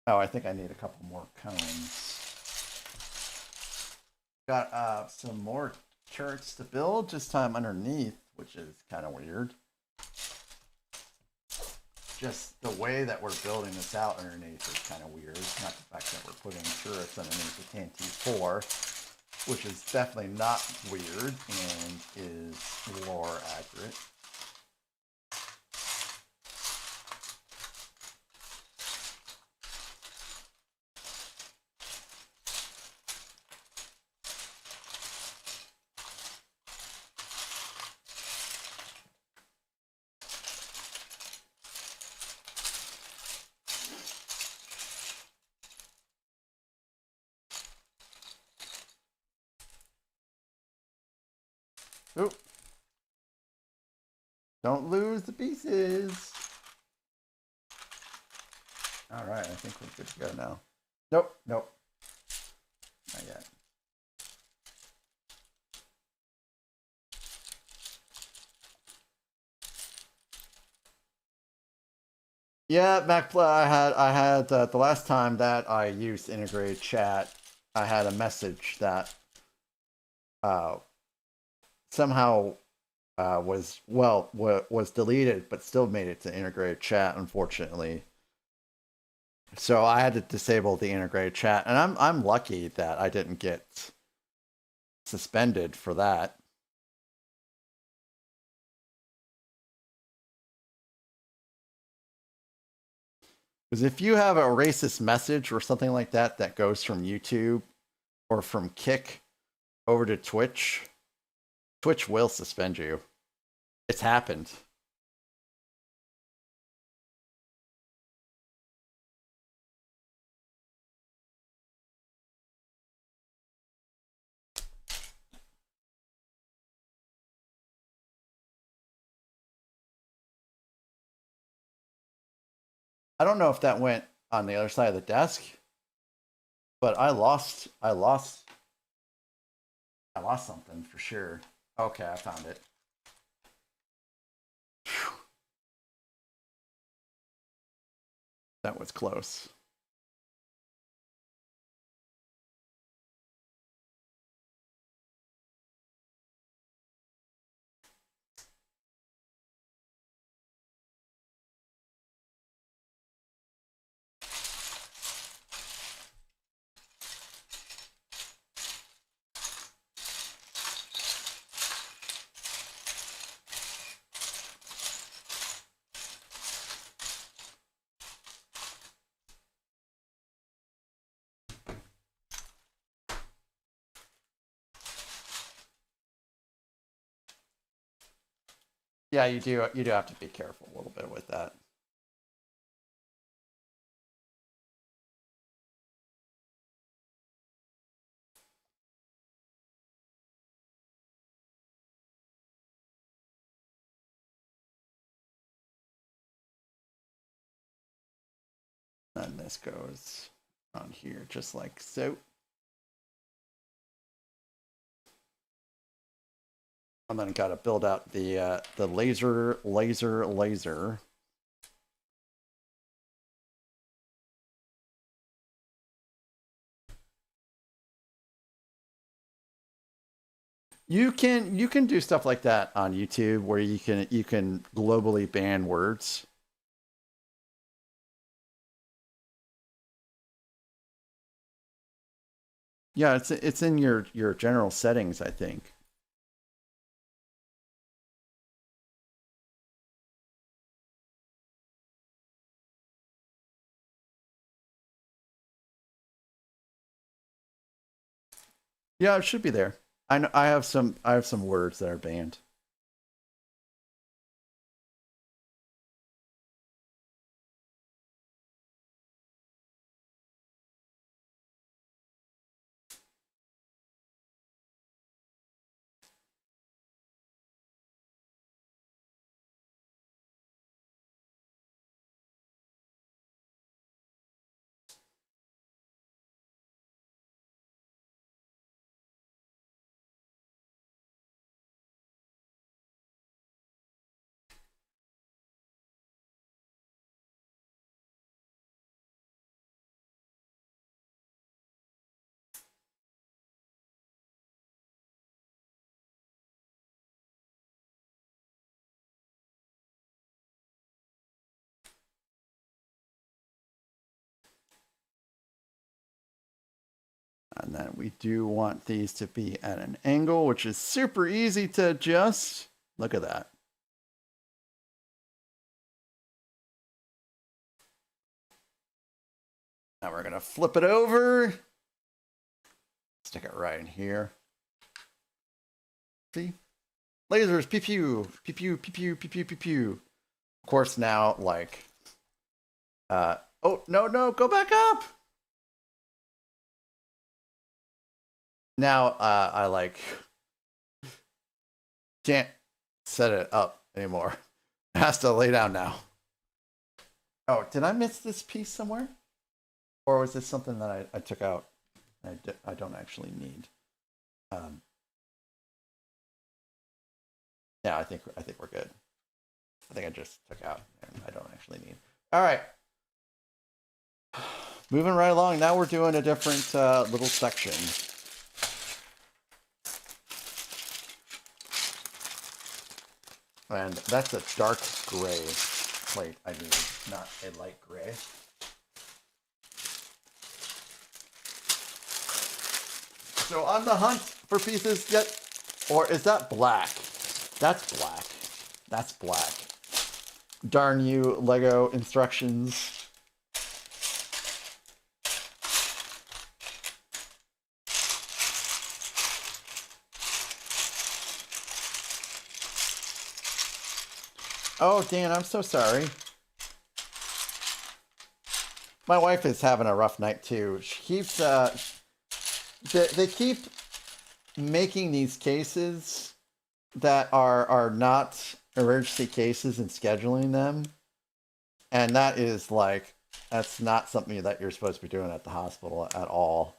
Oh, I think I need a couple more cones. Got some more turrets to build, this time underneath, which is kind of weird. Just the way that we're building this out underneath is kind of weird. Not the fact that we're putting turrets underneath the TNT-4, which is definitely not weird and is lore accurate. Oop. Don't lose the pieces. All right, I think we're good to go now. Nope, nope. Not yet. Yeah, MacPla, I had the last time that I used integrated chat, I had a message that somehow was deleted, but still made it to integrated chat, unfortunately. So I had to disable the integrated chat, and I'm lucky that I didn't get suspended for that. Because if you have a racist message or something like that that goes from YouTube or from Kick over to Twitch, Twitch will suspend you. It's happened. I don't know if that went on the other side of the desk, but I lost something for sure. Okay, I found it. Whew. That was close. Yeah, you do have to be careful a little bit with that. And this goes on here just like so. And then got to build out the laser. You can do stuff like that on YouTube where you can globally ban words. Yeah, it's in your general settings, I think. Yeah, it should be there. I know I have some words that are banned. And then we do want these to be at an angle, which is super easy to adjust. Look at that. Now we're going to flip it over. Stick it right in here. See? Lasers, pew pew, pew pew, pew pew, pew pew, pew pew. Of course now, like, oh, no, go back up! Now, I like can't set it up anymore. It has to lay down now. Oh, did I miss this piece somewhere? Or was this something that I took out? I don't actually need. Yeah, I think we're good. I think I just took out and I don't actually need. All right. Moving right along. Now we're doing a different little section. And that's a dark gray plate I need, not a light gray. So on the hunt for pieces yet, or is that black? That's black. That's black. Darn you, Lego instructions. Oh, Dan, I'm so sorry. My wife is having a rough night too. She keeps they keep making these cases that are not emergency cases and scheduling them, and that is like, that's not something that you're supposed to be doing at the hospital at all.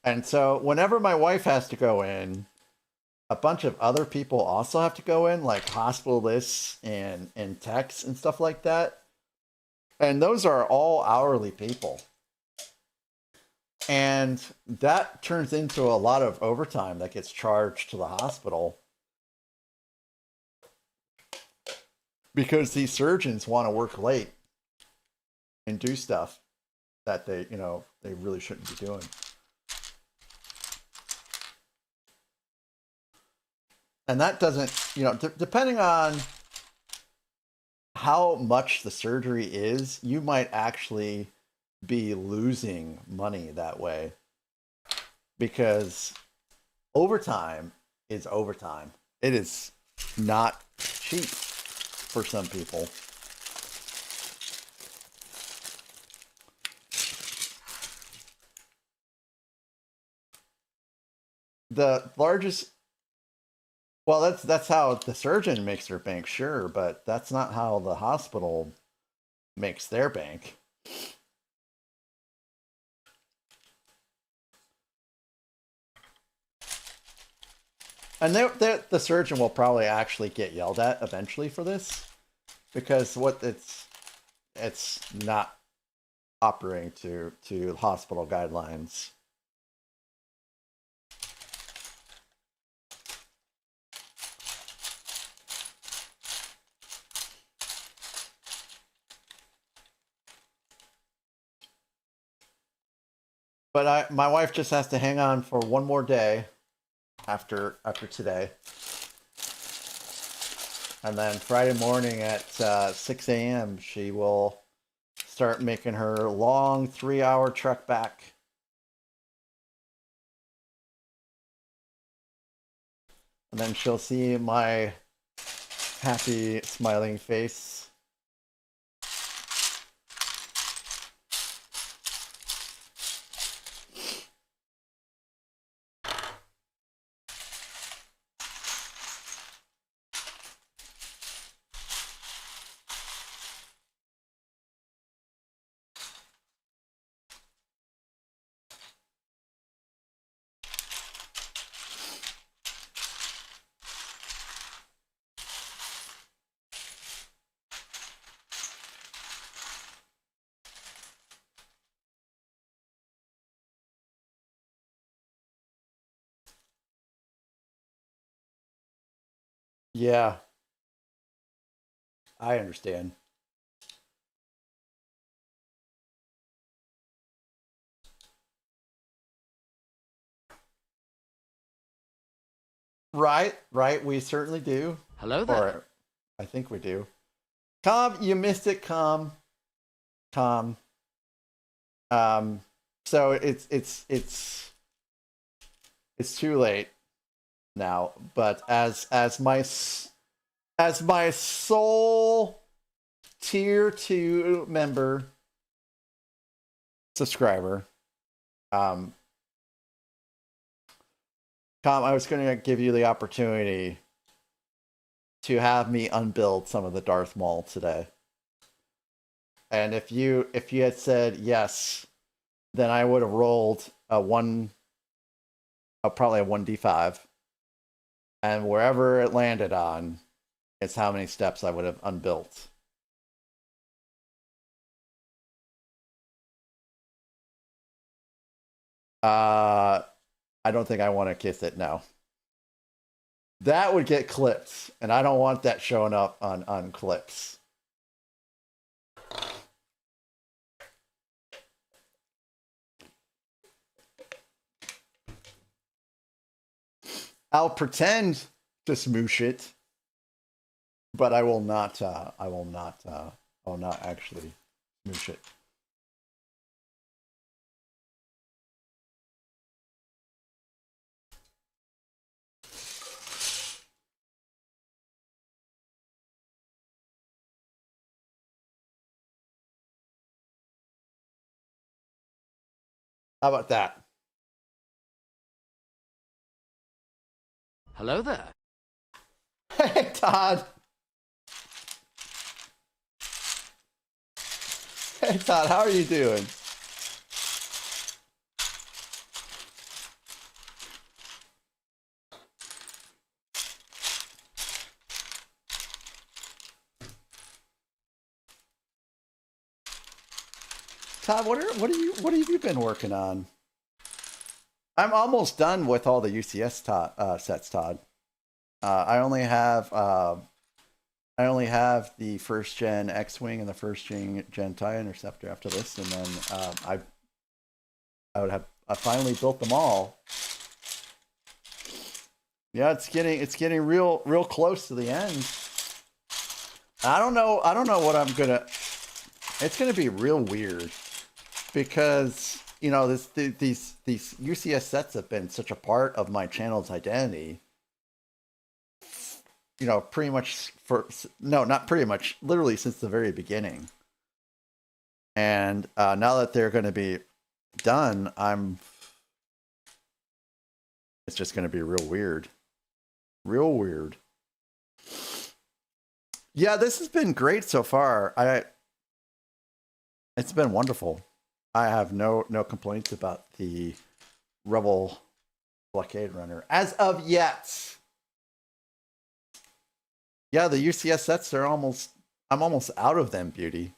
And so whenever my wife has to go in, a bunch of other people also have to go in, like hospitalists and techs and stuff like that. And those are all hourly people. And that turns into a lot of overtime that gets charged to the hospital. Because these surgeons want to work late and do stuff that they really shouldn't be doing. And that doesn't, depending on how much the surgery is, you might actually be losing money that way. Because overtime is overtime. It is not cheap for some people. The largest, well, that's how the surgeon makes their bank, sure, but that's not how the hospital makes their bank. And the surgeon will probably actually get yelled at eventually for this, because it's not operating to hospital guidelines. But my wife just has to hang on for one more day after today. And then Friday morning at 6 a.m. she will start making her long 3-hour trek back. And then she'll see my happy, smiling face. Yeah, I understand. Right, we certainly do. Hello there. Or I think we do. Com, you missed it, Com. So it's too late now. But as my sole tier 2 member subscriber, Com, I was going to give you the opportunity to have me unbuild some of the Darth Maul today. And if you had said yes, then I would have rolled probably a 1d5. And wherever it landed on, it's how many steps I would have unbuilt. I don't think I want to kiss it now. That would get clips, and I don't want that showing up on clips. I'll pretend to smoosh it, but I will not actually smoosh it. How about that? Hello there. Hey, Todd. Hey, Todd, how are you doing? Todd, what have you been working on? I'm almost done with all the UCS sets, Todd. I only have the first gen X-wing and the first gen TIE Interceptor after this, and then I finally built them all. Yeah, it's getting real close to the end. I don't know what I'm gonna. It's gonna be real weird because you know these UCS sets have been such a part of my channel's identity. You know, pretty much not pretty much, literally since the very beginning. And now that they're going to be done, it's just going to be real weird. Real weird. Yeah, this has been great so far. It's been wonderful. I have no complaints about the Rebel Blockade Runner as of yet. Yeah, the UCS sets are I'm almost out of them, beauty.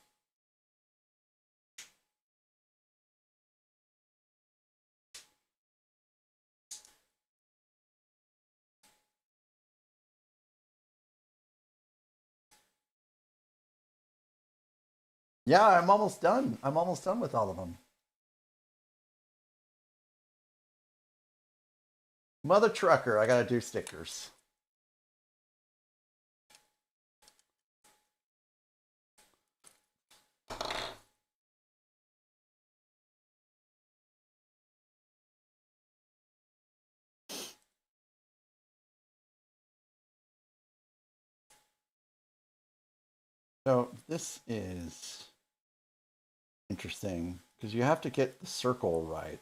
Yeah, I'm almost done. I'm almost done with all of them. Mother trucker, I gotta do stickers. So this is interesting because you have to get the circle right.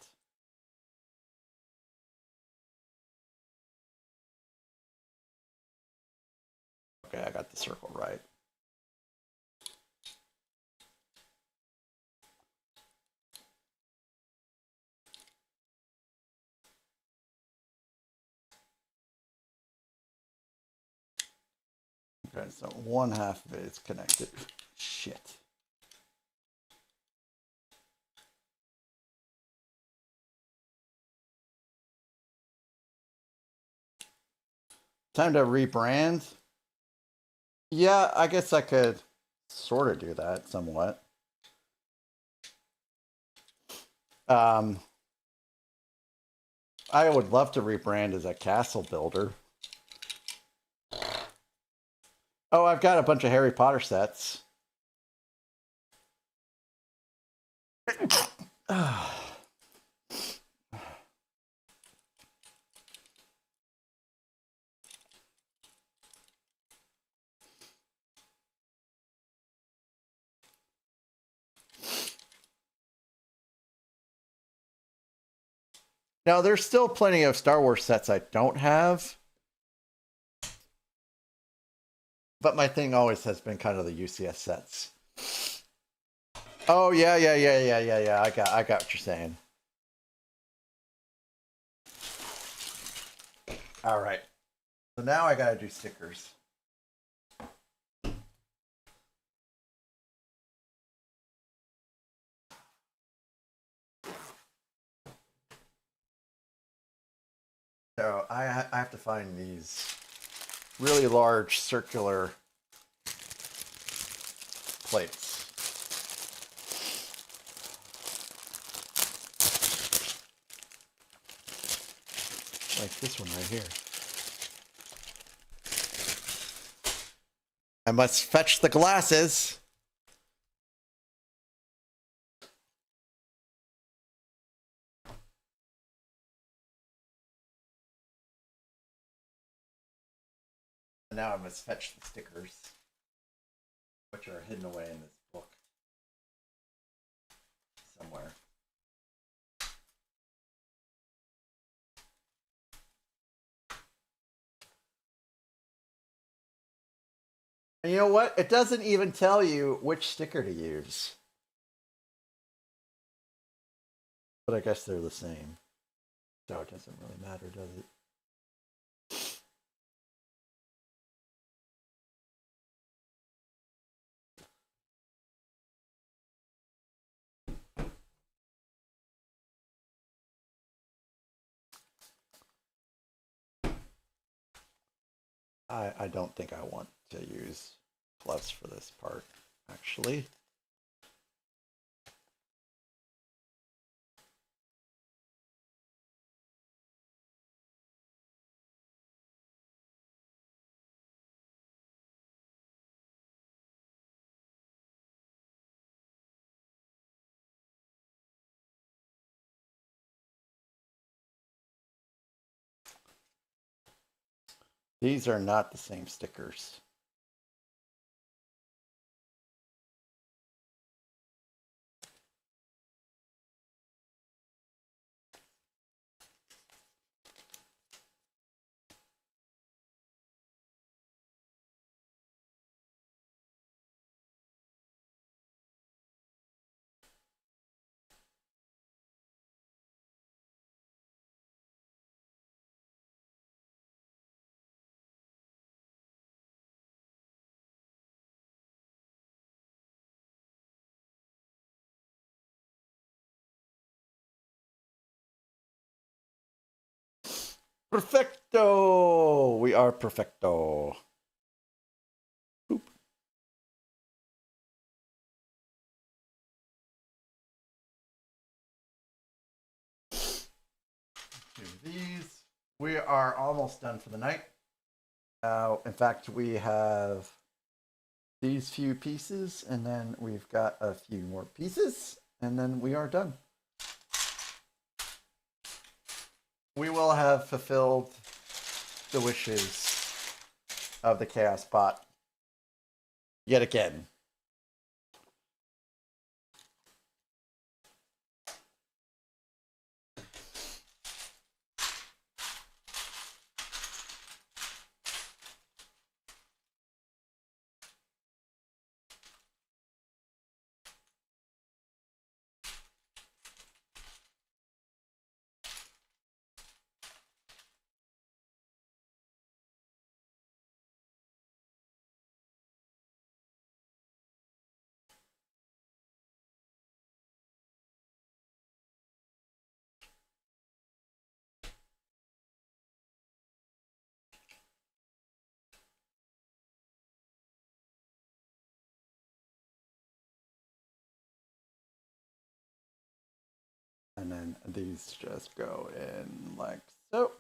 Okay, I got the circle right. Okay, so one half of it is connected. Shit. Time to rebrand. Yeah, I guess I could sort of do that somewhat. I would love to rebrand as a castle builder. Oh, I've got a bunch of Harry Potter sets. Now, there's still plenty of Star Wars sets I don't have. But my thing always has been kind of the UCS sets. Oh, yeah. I got what you're saying. All right. So now I got to do stickers. So I have to find these really large circular plates. Like this one right here. I must fetch the glasses. And now I must fetch the stickers, which are hidden away in this book somewhere. And you know what? It doesn't even tell you which sticker to use. But I guess they're the same. So it doesn't really matter, does it? I don't think I want to use plus for this part, actually. These are not the same stickers. Perfecto! We are perfecto. Boop. Do these. We are almost done for the night. In fact, we have these few pieces, and then we've got a few more pieces, and then we are done. We will have fulfilled the wishes of the Chaos Bot yet again. And then these just go in like so.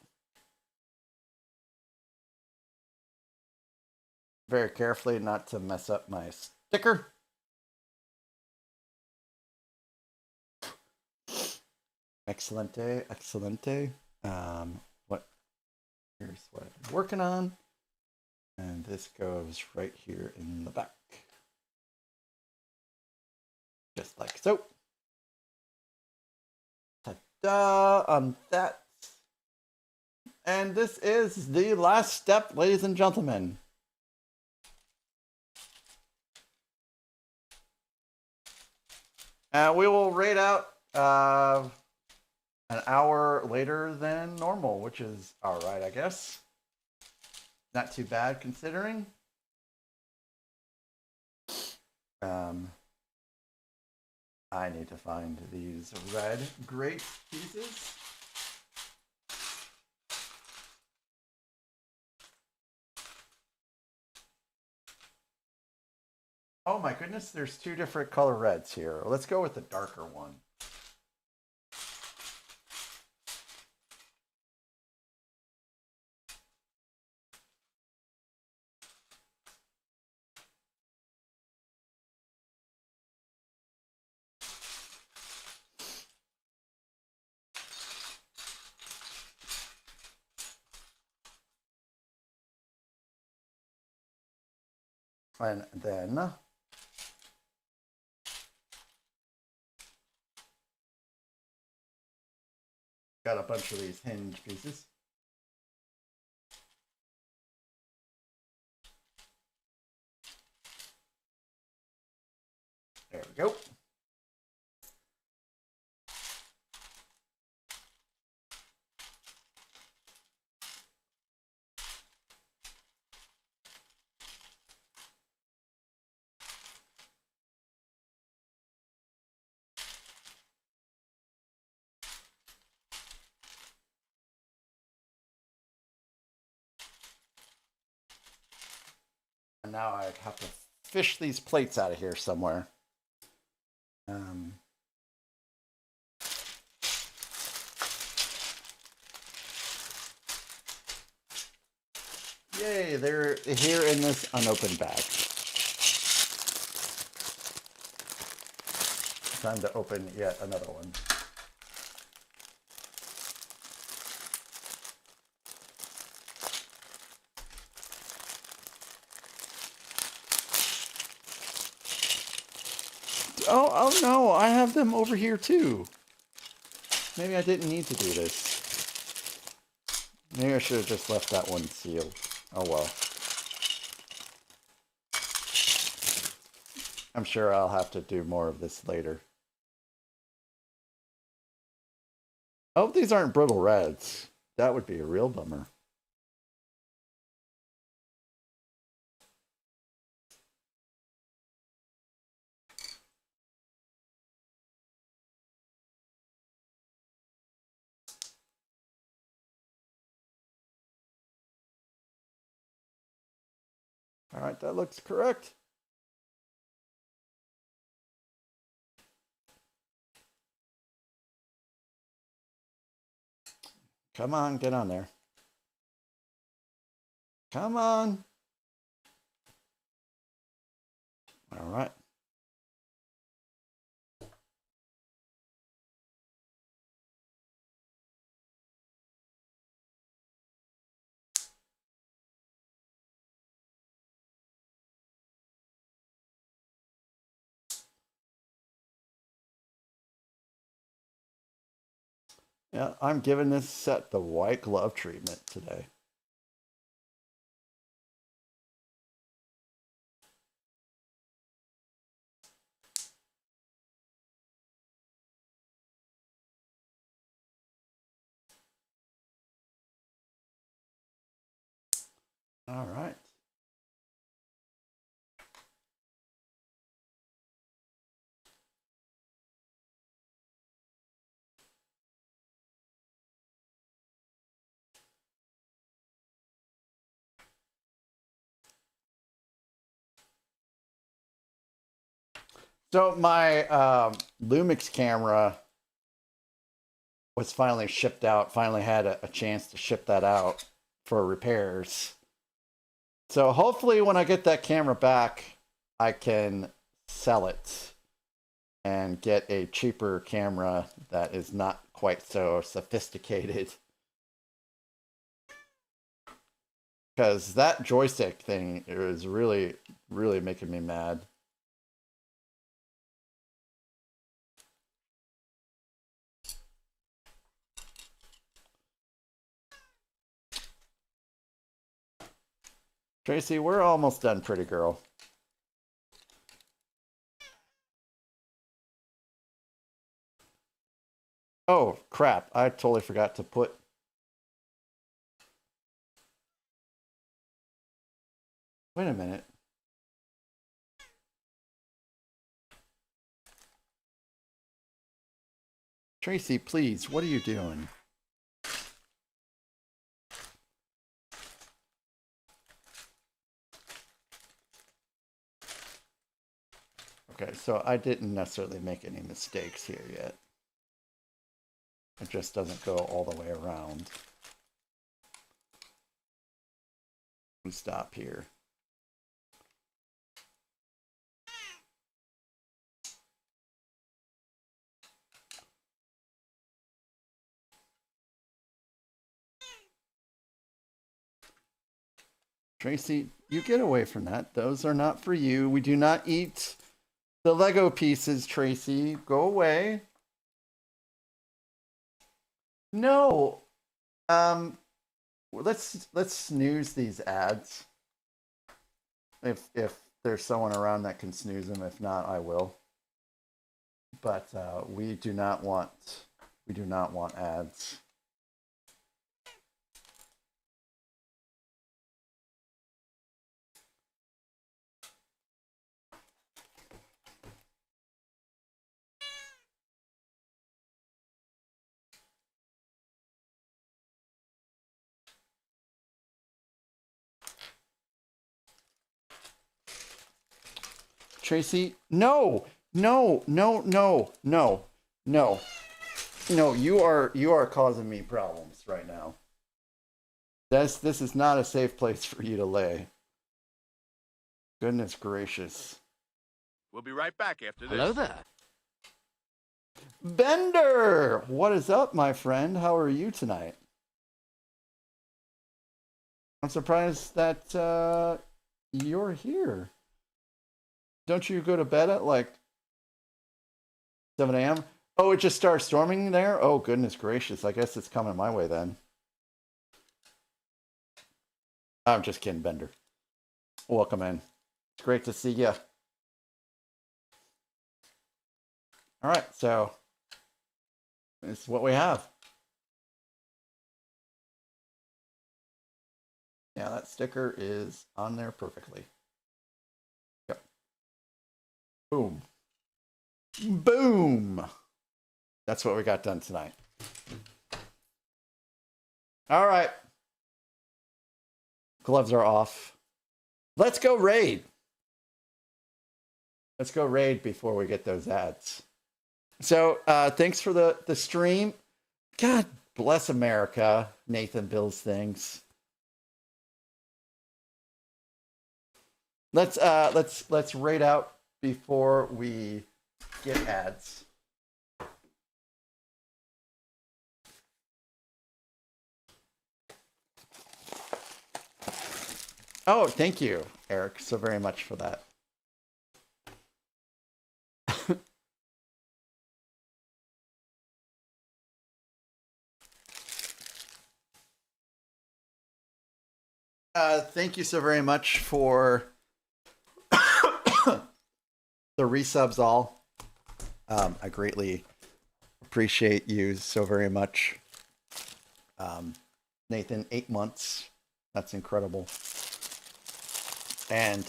Very carefully not to mess up my sticker. Excelente, excelente. Here's what I've been working on. And this goes right here in the back. Just like so. Ta-da on that. And this is the last step, ladies and gentlemen. We will rate out an hour later than normal, which is all right, I guess. Not too bad considering. I need to find these red grape pieces. Oh my goodness, there's two different color reds here. Let's go with the darker one. And then got a bunch of these hinge pieces. we go. And now I have to fish these plates out of here somewhere. Yay, they're here in this unopened bag. Time to open yet another one. Oh no, I have them over here too. Maybe I didn't need to do this. Maybe I should have just left that one sealed. Oh well. I'm sure I'll have to do more of this later. Oh, these aren't brittle reds. That would be a real bummer. All right, that looks correct. Come on, get on there. Come on. All right. Yeah, I'm giving this set the white glove treatment today. All right. So my Lumix camera was finally shipped out, finally had a chance to ship that out for repairs. So hopefully when I get that camera back, I can sell it and get a cheaper camera that is not quite so sophisticated. Because that joystick thing is really, really making me mad. Tracy, we're almost done, pretty girl. Oh, crap. I totally forgot to put... Wait a minute. Tracy, please, what are you doing? Okay, so I didn't necessarily make any mistakes here yet. It just doesn't go all the way around. We stop here. Tracy, you get away from that. Those are not for you. We do not eat the Lego pieces, Tracy. Go away. No. Let's snooze these ads. If there's someone around that can snooze them. If not, I will. but we do not want ads. Tracy, no, no, no, no, no, no, no. You are causing me problems right now. This is not a safe place for you to lay. Goodness gracious. We'll be right back after this. Hello there. Bender, what is up, my friend? How are you tonight? I'm surprised that you're here. Don't you go to bed at like 7 a.m.? Oh, it just starts storming there? Oh, goodness gracious. I guess it's coming my way then. I'm just kidding, Bender. Welcome in. It's great to see you. All right, so this is what we have. Yeah, that sticker is on there perfectly. Yep. Boom. Boom. That's what we got done tonight. All right. Gloves are off. Let's go raid. Let's go raid before we get those ads. So thanks for the stream. God bless America. Nathan builds things. Let's raid out before we get ads. Oh, thank you, Eric, so very much for that. Thank you so very much for the resubs all. I greatly appreciate you so very much. Nathan, 8 months. That's incredible. And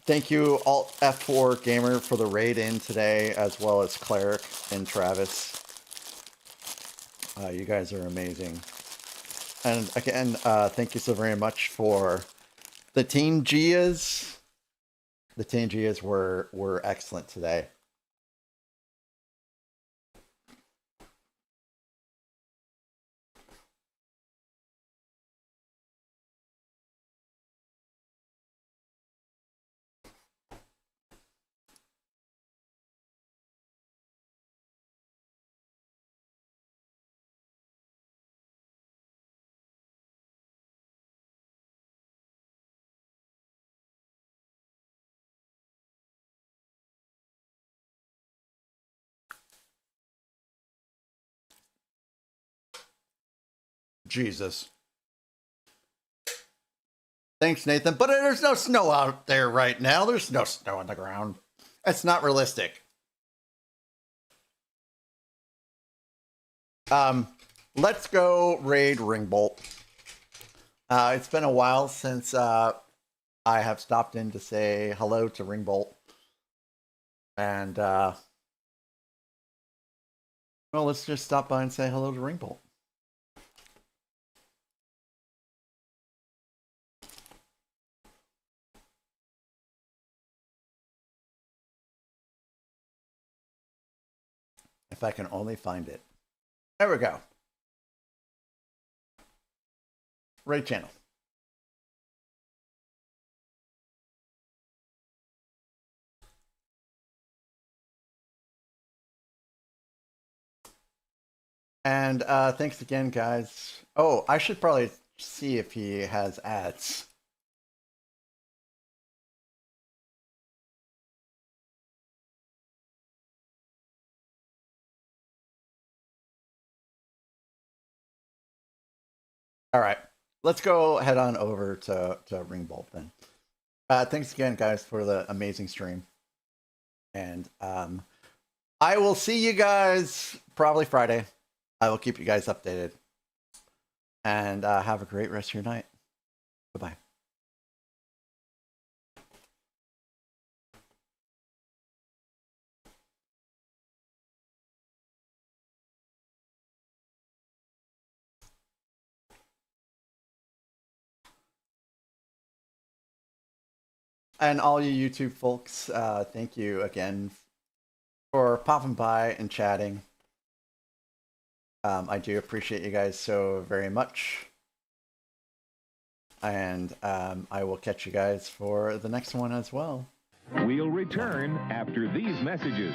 thank you, Alt F4 Gamer, for the raid in today, as well as Cleric and Travis. You guys are amazing. And again, thank you so very much for the Team Gias. The Team Gias were excellent today. Jesus. Thanks, Nathan. But there's no snow out there right now. There's no snow on the ground. That's not realistic. Let's go raid Ringbolt. It's been a while since I have stopped in to say hello to Ringbolt. And, well, let's just stop by and say hello to Ringbolt. If I can only find it. There we go. Raid channel. And thanks again, guys. Oh, I should probably see if he has ads. All right, let's go head on over to Ringbolt then. Thanks again, guys, for the amazing stream. And I will see you guys probably Friday. I will keep you guys updated. And have a great rest of your night. Goodbye. And all you YouTube folks, thank you again for popping by and chatting. I do appreciate you guys so very much. And I will catch you guys for the next one as well. We'll return after these messages.